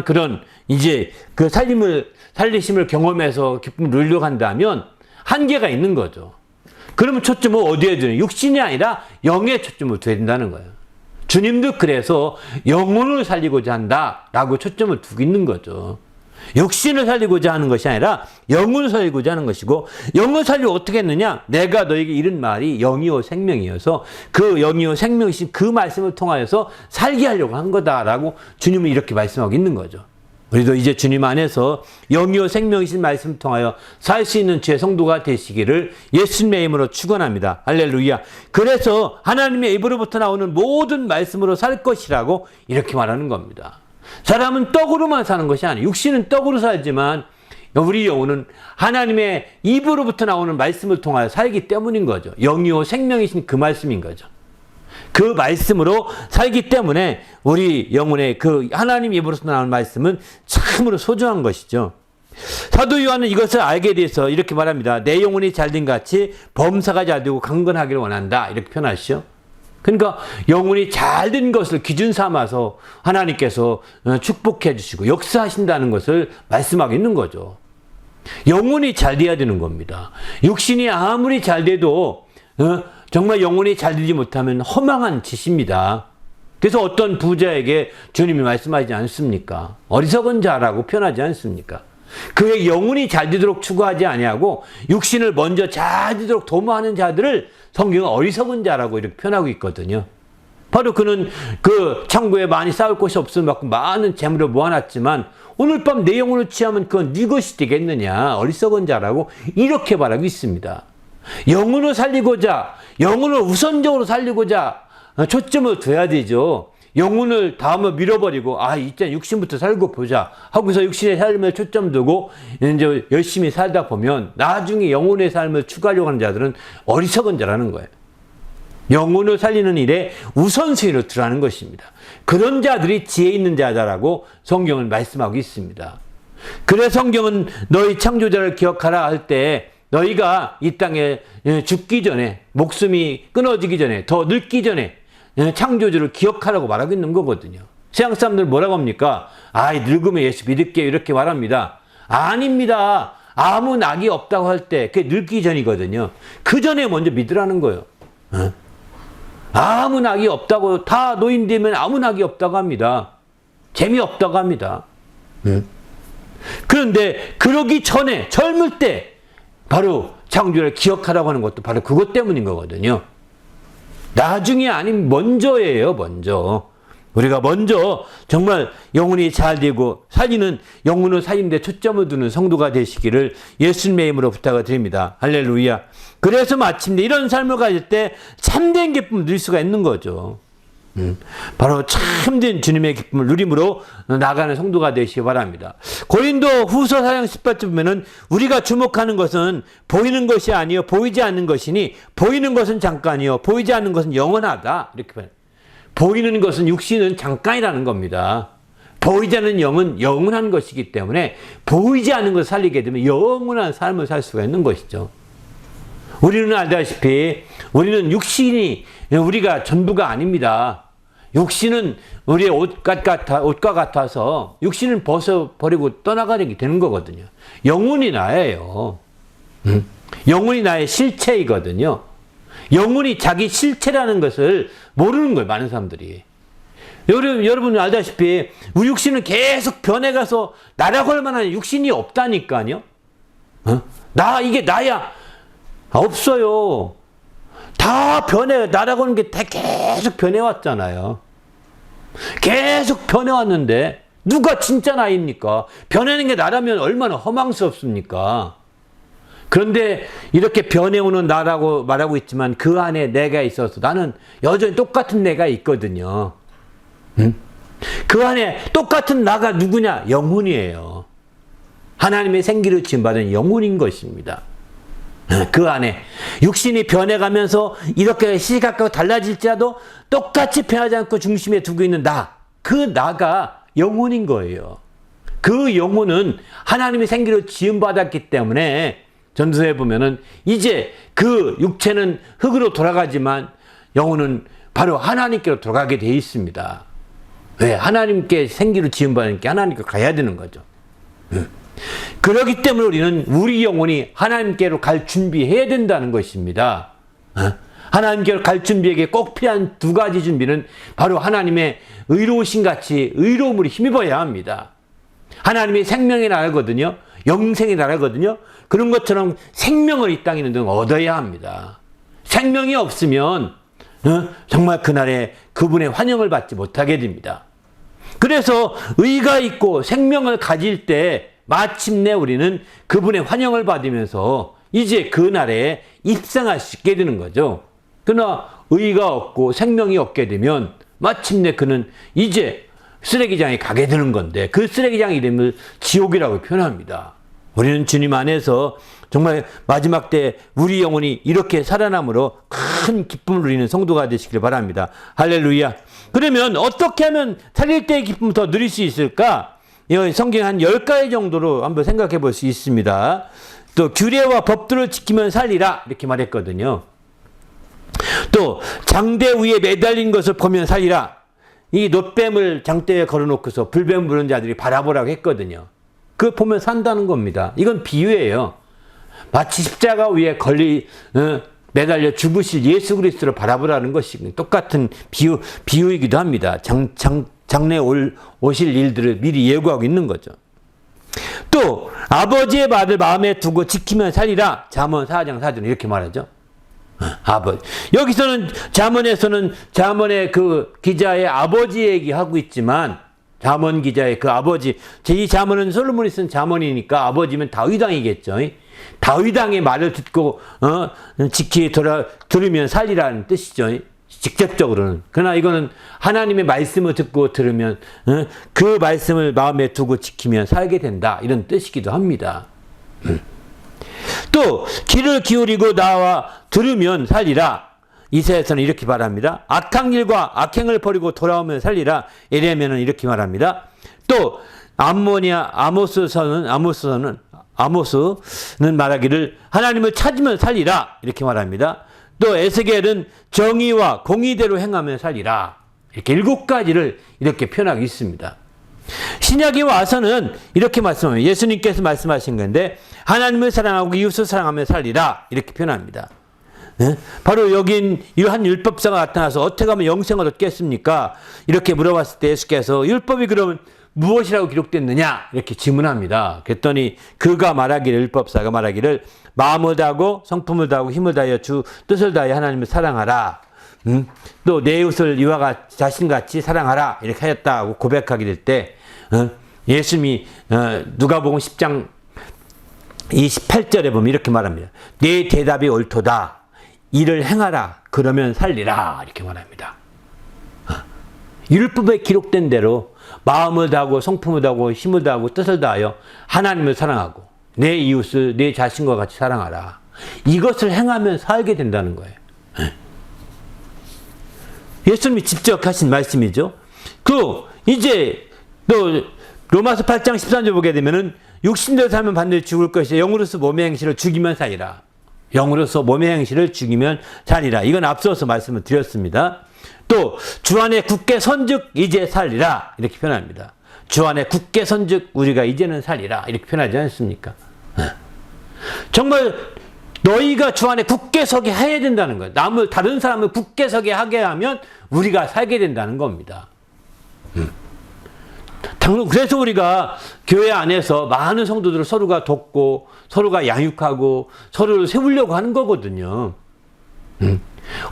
그런 이제 그 살리심을 경험해서 기쁨을 누리려고 한다면 한계가 있는 거죠. 그러면 초점을 어디에 두는? 육신이 아니라 영에 초점을 둬야 된다는 거예요. 주님도 그래서 영혼을 살리고자 한다라고 초점을 두고 있는 거죠. 육신을 살리고자 하는 것이 아니라 영혼을 살리고자 하는 것이고, 영을 살리고 어떻게 했느냐? 내가 너에게 이른 말이 영이요 생명이어서 그 영이요 생명이신 그 말씀을 통하여서 살게 하려고 한 거다라고 주님은 이렇게 말씀하고 있는 거죠. 우리도 이제 주님 안에서 영이요 생명이신 말씀을 통하여 살 수 있는 주의 성도가 되시기를 예수님의 이름으로 축원합니다. 할렐루야. 그래서 하나님의 입으로부터 나오는 모든 말씀으로 살 것이라고 이렇게 말하는 겁니다. 사람은 떡으로만 사는 것이 아니에요. 육신은 떡으로 살지만 우리 영혼은 하나님의 입으로부터 나오는 말씀을 통하여 살기 때문인 거죠. 영이요 생명이신 그 말씀인 거죠. 그 말씀으로 살기 때문에 우리 영혼의 그 하나님 입으로서 나오는 말씀은 참으로 소중한 것이죠. 사도 요한은 이것을 알게 돼서 이렇게 말합니다. 내 영혼이 잘된 같이 범사가 잘되고 강건하기를 원한다. 이렇게 표현하시죠. 그러니까 영혼이 잘된 것을 기준 삼아서 하나님께서 축복해 주시고 역사하신다는 것을 말씀하고 있는 거죠. 영혼이 잘 돼야 되는 겁니다. 육신이 아무리 잘 돼도 정말 영혼이 잘 되지 못하면 허망한 짓입니다. 그래서 어떤 부자에게 주님이 말씀하지 않습니까? 어리석은 자라고 표현하지 않습니까? 그의 영혼이 잘 되도록 추구하지 아니하고 육신을 먼저 잘 되도록 도모하는 자들을 성경은 어리석은 자라고 이렇게 표현하고 있거든요. 바로 그는 그 천국에 많이 쌓을 곳이 없을 만큼 많은 재물을 모아놨지만 오늘 밤 내 영혼을 취하면 그건 네 것이 되겠느냐. 어리석은 자라고 이렇게 말하고 있습니다. 영혼을 살리고자, 영혼을 우선적으로 살리고자 초점을 둬야 되죠. 영혼을 다음에 밀어버리고 이제 육신부터 살고 보자 하고서 육신의 삶을 초점 두고 이제 열심히 살다 보면 나중에 영혼의 삶을 추구하려고 하는 자들은 어리석은 자라는 거예요. 영혼을 살리는 일에 우선순위를 두라는 것입니다. 그런 자들이 지혜 있는 자다라고 성경은 말씀하고 있습니다. 그래서 성경은 너희 창조자를 기억하라 할 때 너희가 이 땅에 죽기 전에, 목숨이 끊어지기 전에, 더 늙기 전에 창조주를 기억하라고 말하고 있는 거거든요. 세상 사람들 뭐라고 합니까? 늙으면 예수 믿을게요. 이렇게 말합니다. 아닙니다. 아무 낙이 없다고 할 때 그게 늙기 전이거든요. 그 전에 먼저 믿으라는 거예요. 아무 낙이 없다고, 다 노인 되면 아무 낙이 없다고 합니다. 재미없다고 합니다. 그런데 그러기 전에, 젊을 때 바로 창조주를 기억하라고 하는 것도 바로 그것 때문인 거거든요. 나중이 아닌 먼저예요. 먼저. 우리가 먼저 정말 영혼이 잘 되고 살리는, 영혼을 살리는 데 초점을 두는 성도가 되시기를 예수님의 이름으로 부탁을 드립니다. 할렐루야. 그래서 마침내 이런 삶을 가질 때 참된 기쁨을 누릴 수가 있는 거죠. 바로 참된 주님의 기쁨을 누림으로 나가는 성도가 되시기 바랍니다. 고린도 후서 4장 18절 보면은 우리가 주목하는 것은 보이는 것이 아니요 보이지 않는 것이니 보이는 것은 잠깐이요 보이지 않는 것은 영원하다. 이렇게 봐요. 보이는 것은 육신은 잠깐이라는 겁니다. 보이지 않는 영은 영원한 것이기 때문에 보이지 않는 것을 살리게 되면 영원한 삶을 살 수가 있는 것이죠. 우리는 알다시피 우리는 육신이 우리가 전부가 아닙니다. 육신은 우리의 옷과 같아서 육신은 벗어버리고 떠나가게 되는 거거든요. 영혼이 나예요. 영혼이 나의 실체이거든요. 영혼이 자기 실체라는 것을 모르는 거예요, 많은 사람들이. 여러분 알다시피 우리 육신은 계속 변해가서 나라고 할 만한 육신이 없다니까요. 이게 나야. 없어요. 다 나라고 하는 게 다 계속 변해왔잖아요. 계속 변해왔는데 누가 진짜 나입니까? 변하는 게 나라면 얼마나 허망스럽습니까? 그런데 이렇게 변해오는 나라고 말하고 있지만 그 안에 내가 있어서 나는 여전히 똑같은 내가 있거든요. 그 안에 똑같은 나가 누구냐? 영혼이에요. 하나님의 생기를 지음받은 영혼인 것입니다. 그 안에 육신이 변해가면서 이렇게 시각하고 달라질지라도 똑같이 변하지 않고 중심에 두고 있는 그 나가 영혼인 거예요. 그 영혼은 하나님의 생기로 지음받았기 때문에 전도서에 보면은 이제 그 육체는 흙으로 돌아가지만 영혼은 바로 하나님께로 돌아가게 돼 있습니다. 왜? 하나님께 생기로 지음받으니까 하나님께 가야 되는 거죠. 그렇기 때문에 우리는 우리 영혼이 하나님께로 갈 준비해야 된다는 것입니다. 하나님께로 갈 준비에게 꼭 필요한 두 가지 준비는 바로 하나님의 의로우신 같이 의로움으로 힘입어야 합니다. 하나님의 생명의 나라거든요. 영생의 나라거든요. 그런 것처럼 생명을 이 땅에 있는 등 얻어야 합니다. 생명이 없으면 정말 그날에 그분의 환영을 받지 못하게 됩니다. 그래서 의가 있고 생명을 가질 때 마침내 우리는 그분의 환영을 받으면서 이제 그날에 입상할 수 있게 되는 거죠. 그러나 의가 없고 생명이 없게 되면 마침내 그는 이제 쓰레기장에 가게 되는 건데 그 쓰레기장 이름을 지옥이라고 표현합니다. 우리는 주님 안에서 정말 마지막 때 우리 영혼이 이렇게 살아남으로 큰 기쁨을 누리는 성도가 되시길 바랍니다. 할렐루야. 그러면 어떻게 하면 살릴 때의 기쁨을 더 누릴 수 있을까? 성경 한 10가지 정도로 한번 생각해 볼 수 있습니다. 또 규례와 법도를 지키면 살리라 이렇게 말했거든요. 또 장대 위에 매달린 것을 보면 살리라. 이 놋뱀을 장대에 걸어놓고서 불뱀 부는 자들이 바라보라고 했거든요. 그거 보면 산다는 겁니다. 이건 비유예요. 마치 십자가 위에 매달려 죽으실 예수 그리스도를 바라보라는 것이 똑같은 비유이기도 합니다. 장래 오실 일들을 미리 예고하고 있는 거죠. 또 아버지의 말을 마음에 두고 지키면 살리라. 잠언 4장 4절 이렇게 말하죠. 아버지. 여기서는 잠언에서는 잠언의 그 기자의 아버지 얘기하고 있지만 잠언 기자의 그 아버지, 이 잠언은 솔로몬이 쓴 잠언이니까 아버지면 다윗 왕이겠죠. 다윗 왕의 말을 듣고 들으면 살리라는 뜻이죠. 직접적으로는. 그러나 이거는 하나님의 말씀을 듣고 들으면 그 말씀을 마음에 두고 지키면 살게 된다. 이런 뜻이기도 합니다. 또 귀를 기울이고 나와 들으면 살리라. 이사야서는 이렇게 말합니다. 악한 일과 악행을 버리고 돌아오면 살리라. 에레미야는 이렇게 말합니다. 또 아모스는 말하기를 하나님을 찾으면 살리라. 이렇게 말합니다. 또 에스겔은 정의와 공의대로 행하면 살리라. 이렇게 7가지를 이렇게 표현하고 있습니다. 신약에 와서는 이렇게 말씀합니다. 예수님께서 말씀하신 건데 하나님을 사랑하고 이웃을 사랑하면 살리라. 이렇게 표현합니다. 네? 바로 여긴 한 율법사가 나타나서 어떻게 하면 영생을 얻겠습니까? 이렇게 물어봤을 때 예수께서 율법이 그러면 무엇이라고 기록됐느냐? 이렇게 질문합니다. 그랬더니 율법사가 말하기를 마음을 다하고 성품을 다하고 힘을 다하여 주 뜻을 다하여 하나님을 사랑하라. 또 내 이웃을 이와 자신같이 사랑하라. 이렇게 하였다고 고백하게 될 때 예수님이 누가복음 10장 28절에 보면 이렇게 말합니다. 내 대답이 옳도다. 이를 행하라. 그러면 살리라. 이렇게 말합니다. 율법에 기록된 대로 마음을 다하고 성품을 다하고 힘을 다하고 뜻을 다하여 하나님을 사랑하고 내 이웃을 내 자신과 같이 사랑하라. 이것을 행하면 살게 된다는 거예요. 예수님이 직접 하신 말씀이죠. 이제 또 로마서 8장 13절 보게 되면은 육신대로 살면 반드시 죽을 것이요 영으로서 몸의 행실을 죽이면 살리라. 영으로서 몸의 행실을 죽이면 살리라. 이건 앞서서 말씀을 드렸습니다. 또 주 안에 굳게 선즉 이제 살리라 이렇게 표현합니다. 주 안에 굳게 선즉 우리가 이제는 살리라 이렇게 표현하지 않습니까? 정말 너희가 주 안에 굳게 서게 해야 된다는 거예요. 다른 사람을 굳게 서게 하게 하면 우리가 살게 된다는 겁니다. 그래서 우리가 교회 안에서 많은 성도들을 서로가 돕고 서로가 양육하고 서로를 세우려고 하는 거거든요.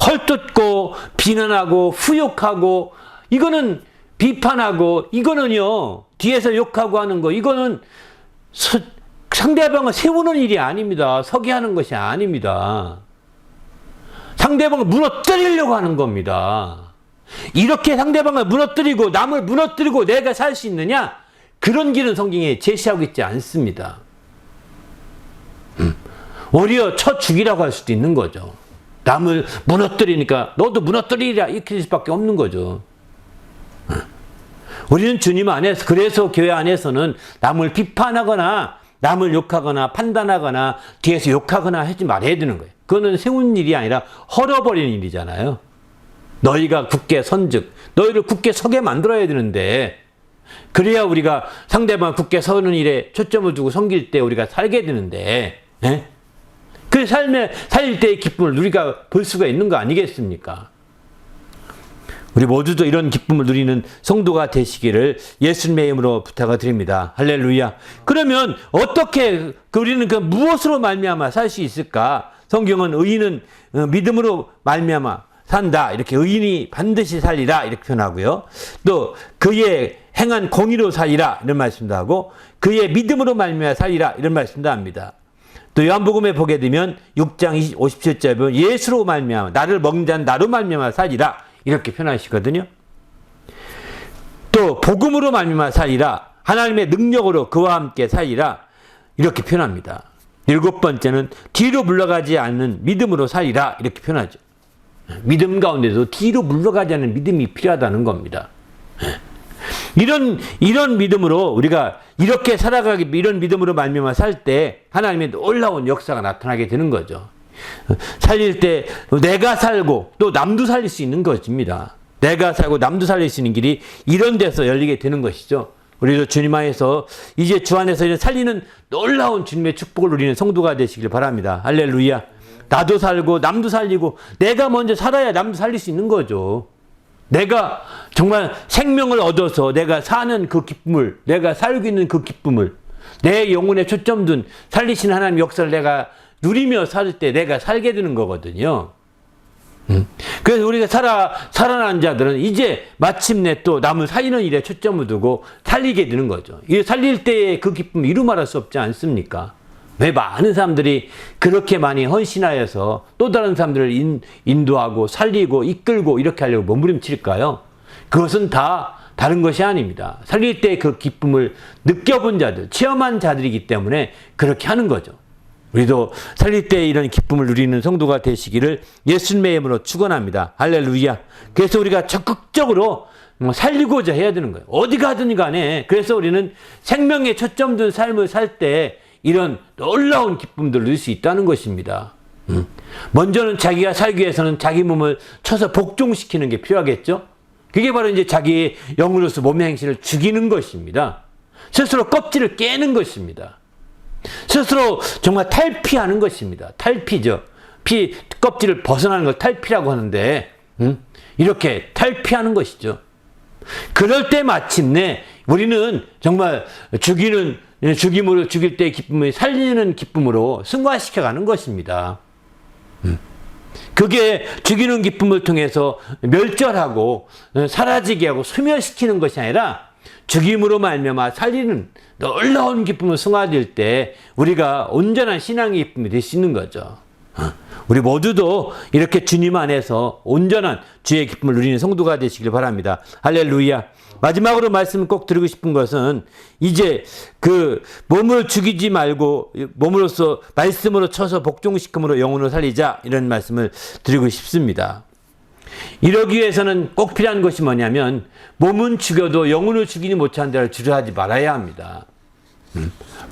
헐뜯고 비난하고 후욕하고 이거는 비판하고 이거는요 뒤에서 욕하고 하는 거 이거는 상대방을 세우는 일이 아닙니다. 서게 하는 것이 아닙니다. 상대방을 무너뜨리려고 하는 겁니다. 이렇게 상대방을 무너뜨리고 남을 무너뜨리고 내가 살 수 있느냐? 그런 길은 성경에 제시하고 있지 않습니다. 오히려 쳐 죽이라고 할 수도 있는 거죠. 남을 무너뜨리니까 너도 무너뜨리라 이렇게 할 수밖에 없는 거죠. 우리는 주님 안에서 그래서 교회 안에서는 남을 비판하거나 남을 욕하거나 판단하거나 뒤에서 욕하거나 하지 말아야 되는 거예요. 그거는 세운 일이 아니라 헐어버리는 일이잖아요. 너희가 굳게 선즉 너희를 굳게 서게 만들어야 되는데 그래야 우리가 상대방 굳게 서는 일에 초점을 두고 섬길 때 우리가 살게 되는데 그 살릴 때의 기쁨을 우리가 볼 수가 있는 거 아니겠습니까? 우리 모두도 이런 기쁨을 누리는 성도가 되시기를 예수님의 이름으로 부탁을 드립니다. 할렐루야. 그러면 어떻게 우리는 그 무엇으로 말미암아 살 수 있을까? 성경은 의인은 믿음으로 말미암아 산다. 이렇게 의인이 반드시 살리라. 이렇게 표현하고요. 또 그의 행한 공의로 살리라. 이런 말씀도 하고 그의 믿음으로 말미암아 살리라. 이런 말씀도 합니다. 또 요한복음에 보게 되면 6장 57절에 보면 예수로 말미암아 나를 먹는 자는 나로 말미암아 살리라. 이렇게 표현하시거든요. 또 복음으로 말미암아 살리라. 하나님의 능력으로 그와 함께 살리라. 이렇게 표현합니다. 7번째는 뒤로 물러가지 않는 믿음으로 살리라. 이렇게 표현하죠. 믿음 가운데도 뒤로 물러가지 않는 믿음이 필요하다는 겁니다. 이런 믿음으로 우리가 이렇게 살아가기 이런 믿음으로 말미암아 살 때 하나님의 놀라운 역사가 나타나게 되는 거죠. 살릴 때 내가 살고 또 남도 살릴 수 있는 것입니다. 내가 살고 남도 살릴 수 있는 길이 이런 데서 열리게 되는 것이죠. 우리도 주님 안에서 이제 주 안에서 살리는 놀라운 주님의 축복을 누리는 성도가 되시길 바랍니다. 할렐루야. 나도 살고 남도 살리고 내가 먼저 살아야 남도 살릴 수 있는 거죠. 내가 정말 생명을 얻어서 내가 사는 그 기쁨을 내가 살고 있는 그 기쁨을 내 영혼에 초점 둔 살리신 하나님 역사를 내가 누리며 살 때 내가 살게 되는 거거든요. 그래서 우리가 살아난 자들은 이제 마침내 또 남을 살리는 일에 초점을 두고 살리게 되는 거죠. 이 살릴 때의 그 기쁨 이루 말할 수 없지 않습니까? 왜 많은 사람들이 그렇게 많이 헌신하여서 또 다른 사람들을 인도하고 살리고 이끌고 이렇게 하려고 몸부림칠까요? 그것은 다 다른 것이 아닙니다. 살릴 때 그 기쁨을 느껴본 자들, 체험한 자들이기 때문에 그렇게 하는 거죠. 우리도 살릴 때 이런 기쁨을 누리는 성도가 되시기를 예수님의 이름으로 축원합니다. 할렐루야. 그래서 우리가 적극적으로 살리고자 해야 되는 거예요. 어디 가든 간에. 그래서 우리는 생명에 초점 둔 삶을 살 때 이런 놀라운 기쁨들을 누릴 수 있다는 것입니다. 먼저는 자기가 살기 위해서는 자기 몸을 쳐서 복종시키는 게 필요하겠죠. 그게 바로 이제 자기의 영으로서 몸의 행실을 죽이는 것입니다. 스스로 껍질을 깨는 것입니다. 스스로 정말 탈피하는 것입니다. 탈피죠. 껍질을 벗어나는 걸 탈피라고 하는데 이렇게 탈피하는 것이죠. 그럴 때 마침내 우리는 정말 죽임으로 죽일 때의 기쁨을 살리는 기쁨으로 승화시켜가는 것입니다. 그게 죽이는 기쁨을 통해서 멸절하고 사라지게 하고 소멸시키는 것이 아니라 죽임으로 말미암아 살리는 놀라운 기쁨을 승화될 때 우리가 온전한 신앙의 기쁨이 될 수 있는 거죠. 우리 모두도 이렇게 주님 안에서 온전한 주의 기쁨을 누리는 성도가 되시길 바랍니다. 할렐루야. 마지막으로 말씀을 꼭 드리고 싶은 것은 이제 그 몸을 죽이지 말고 몸으로서 말씀으로 쳐서 복종시킴으로 영혼을 살리자 이런 말씀을 드리고 싶습니다. 이러기 위해서는 꼭 필요한 것이 뭐냐면 몸은 죽여도 영혼을 죽이지 못하는 데를 주저하지 말아야 합니다.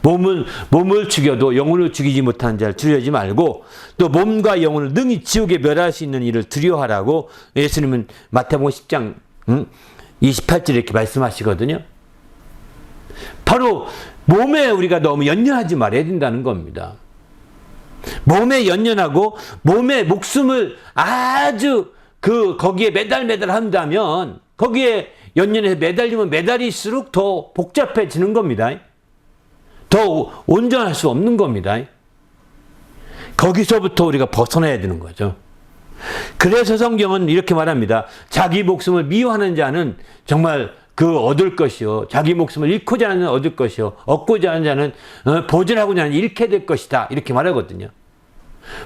몸을 죽여도 영혼을 죽이지 못하는 자를 두려워하지 말고 또 몸과 영혼을 능히 지옥에 멸할 수 있는 일을 두려워하라고 예수님은 마태복음 10장 28절에 이렇게 말씀하시거든요. 바로 몸에 우리가 너무 연연하지 말아야 된다는 겁니다. 몸에 연연하고 몸의 목숨을 아주 거기에 매달 한다면 거기에 연연해서 매달리면 매달릴수록 더 복잡해지는 겁니다. 더 온전할 수 없는 겁니다. 거기서부터 우리가 벗어나야 되는 거죠. 그래서 성경은 이렇게 말합니다. 자기 목숨을 미워하는 자는 정말 얻을 것이요. 자기 목숨을 잃고자 하는 자는 얻을 것이요. 얻고자 하는 자는 보존하고자 하는 자는 잃게 될 것이다. 이렇게 말하거든요.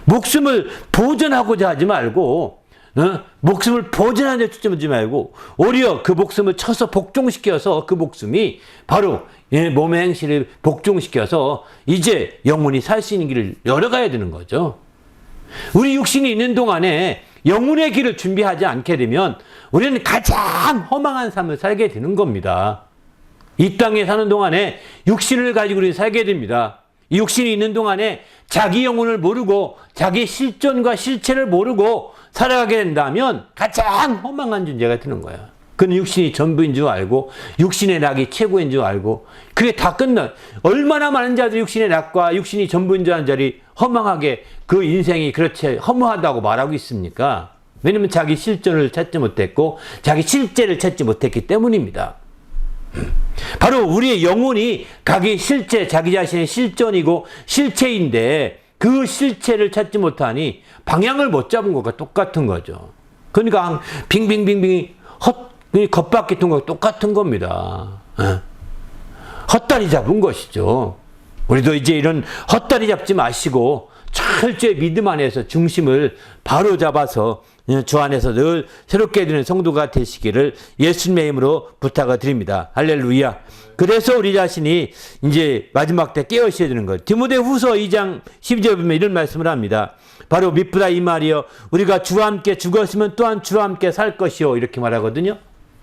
목숨을 보존하고자 하지 말고 목숨을 보존하는 데 초점하지 말고 오히려 그 목숨을 쳐서 복종시켜서 그 목숨이 바로 몸의 행실을 복종시켜서 이제 영혼이 살 수 있는 길을 열어가야 되는 거죠. 우리 육신이 있는 동안에 영혼의 길을 준비하지 않게 되면 우리는 가장 허망한 삶을 살게 되는 겁니다. 이 땅에 사는 동안에 육신을 가지고 우리는 살게 됩니다. 이 육신이 있는 동안에 자기 영혼을 모르고 자기 실존과 실체를 모르고 살아가게 된다면 가장 허망한 존재가 되는 거야. 그는 육신이 전부인 줄 알고 육신의 낙이 최고인 줄 알고 그게 다 끝나. 얼마나 많은 자들이 육신의 낙과 육신이 전부인 줄 아는 자들이 허망하게 그 인생이 그렇지 허무하다고 말하고 있습니까? 왜냐하면 자기 실존을 찾지 못했고 자기 실제를 찾지 못했기 때문입니다. 바로 우리의 영혼이 자기 실제, 자기 자신의 실존이고 실체인데 그 실체를 찾지 못하니 방향을 못 잡은 것과 똑같은 거죠. 그러니까 빙빙빙빙 겉바퀴 둔 것과 똑같은 겁니다. 헛다리 잡은 것이죠. 우리도 이제 이런 헛다리 잡지 마시고 철저히 믿음 안에서 중심을 바로 잡아서 주 안에서 늘 새롭게 되는 성도가 되시기를 예수님의 이름으로 부탁을 드립니다. 할렐루야. 그래서 우리 자신이 이제 마지막 때 깨어있어야 되는 거예요. 디모데후서 2장 12절 보면 이런 말씀을 합니다. 바로 미쁘다 이 말이요. 우리가 주와 함께 죽었으면 또한 주와 함께 살 것이요. 이렇게 말하거든요.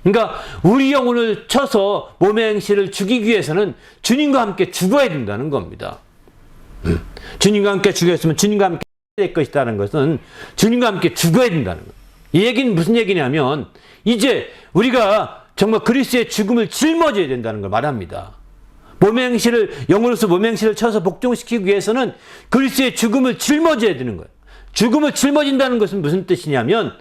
그러니까 우리 영혼을 쳐서 몸의 행실을 죽이기 위해서는 주님과 함께 죽어야 된다는 겁니다. 주님과 함께 죽였으면 주님과 함께 될 것이라는 것은 주님과 함께 죽어야 된다는 거예요. 이 얘기는 무슨 얘기냐면 이제 우리가 정말 그리스도의 죽음을 짊어져야 된다는 걸 말합니다. 몸의 행실을 영으로서 몸의 행실을 쳐서 복종시키기 위해서는 그리스도의 죽음을 짊어져야 되는 거예요. 죽음을 짊어진다는 것은 무슨 뜻이냐면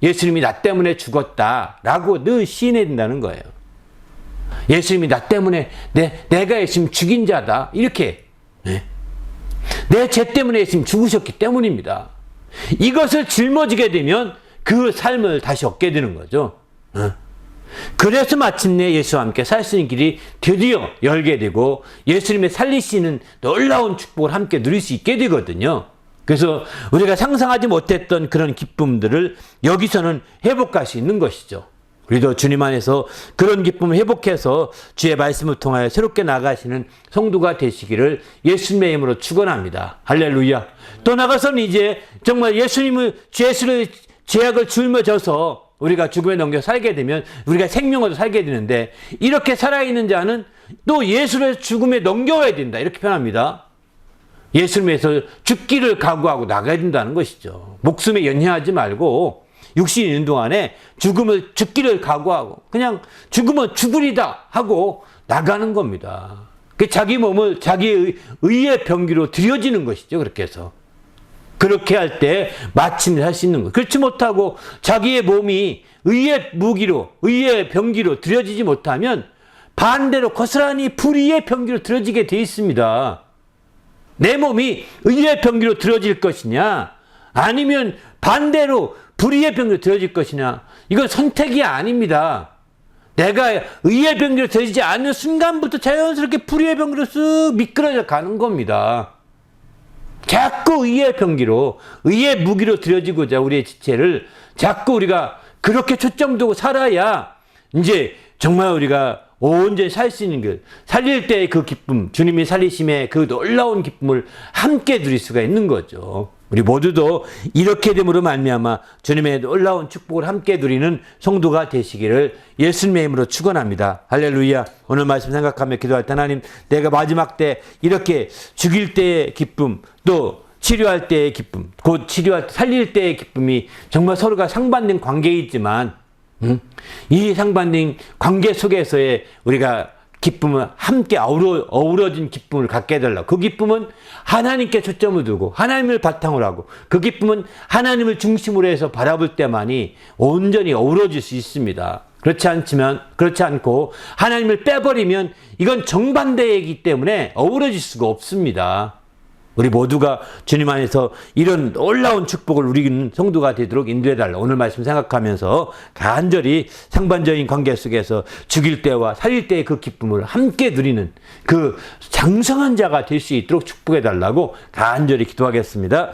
예수님이 나 때문에 죽었다라고 늘 시인해야 된다는 거예요. 예수님이 나 때문에 내가 예수님 죽인 자다 이렇게 내 죄 때문에 예수님 죽으셨기 때문입니다. 이것을 짊어지게 되면 그 삶을 다시 얻게 되는 거죠. 그래서 마침내 예수와 함께 살 수 있는 길이 드디어 열게 되고 예수님의 살리시는 놀라운 축복을 함께 누릴 수 있게 되거든요. 그래서 우리가 상상하지 못했던 그런 기쁨들을 여기서는 회복할 수 있는 것이죠. 우리도 주님 안에서 그런 기쁨을 회복해서 주의 말씀을 통하여 새롭게 나가시는 성도가 되시기를 예수님의 이름으로 축원합니다. 할렐루야. 또 나가서는 이제 정말 예수님을 죄악을 짊어져서 우리가 죽음에 넘겨 살게 되면 우리가 생명으로 살게 되는데 이렇게 살아있는 자는 또 예수를 죽음에 넘겨야 된다. 이렇게 표현합니다. 예수님에서 죽기를 각오하고 나가야 된다는 것이죠. 목숨에 연연하지 말고 육신이 있는 동안에 죽기를 각오하고 그냥 죽으면 죽으리다 하고 나가는 겁니다. 자기 몸을 자기의 의의 병기로 들여지는 것이죠. 그렇게 해서. 그렇게 할 때 마침내 할 수 있는 것. 그렇지 못하고 자기의 몸이 의의 무기로, 의의 병기로 들여지지 못하면 반대로 고스란히 불의의 병기로 들여지게 돼 있습니다. 내 몸이 의의 병기로 들여질 것이냐, 아니면 반대로 불의의 병기로 들여질 것이냐, 이건 선택이 아닙니다. 내가 의의 병기로 들여지지 않는 순간부터 자연스럽게 불의의 병기로 쓱 미끄러져 가는 겁니다. 자꾸 의의 병기로, 의의 무기로 들여지고자 우리의 지체를 자꾸 우리가 그렇게 초점 두고 살아야 이제 정말 우리가 온전히 살 수 있는 길, 살릴 때의 그 기쁨, 주님이 살리심의 그 놀라운 기쁨을 함께 누릴 수가 있는 거죠. 우리 모두도 이렇게 됨으로 말미암아 주님의 놀라운 축복을 함께 누리는 성도가 되시기를 예수님의 이름으로 축원합니다. 할렐루야. 오늘 말씀 생각하며 기도할 때 하나님, 내가 마지막 때 이렇게 죽일 때의 기쁨, 또 치료할 때의 기쁨, 곧 치료할 때 살릴 때의 기쁨이 정말 서로가 상반된 관계이지만 이 상반된 관계 속에서의 우리가 기쁨은 함께 어우러진 기쁨을 갖게 해달라고. 그 기쁨은 하나님께 초점을 두고 하나님을 바탕으로 하고, 그 기쁨은 하나님을 중심으로 해서 바라볼 때만이 온전히 어우러질 수 있습니다. 그렇지 않고 하나님을 빼버리면 이건 정반대이기 때문에 어우러질 수가 없습니다. 우리 모두가 주님 안에서 이런 놀라운 축복을 누리는 성도가 되도록 인도해달라. 오늘 말씀 생각하면서 간절히 상반적인 관계 속에서 죽일 때와 살릴 때의 그 기쁨을 함께 누리는 그 장성한 자가 될 수 있도록 축복해달라고 간절히 기도하겠습니다.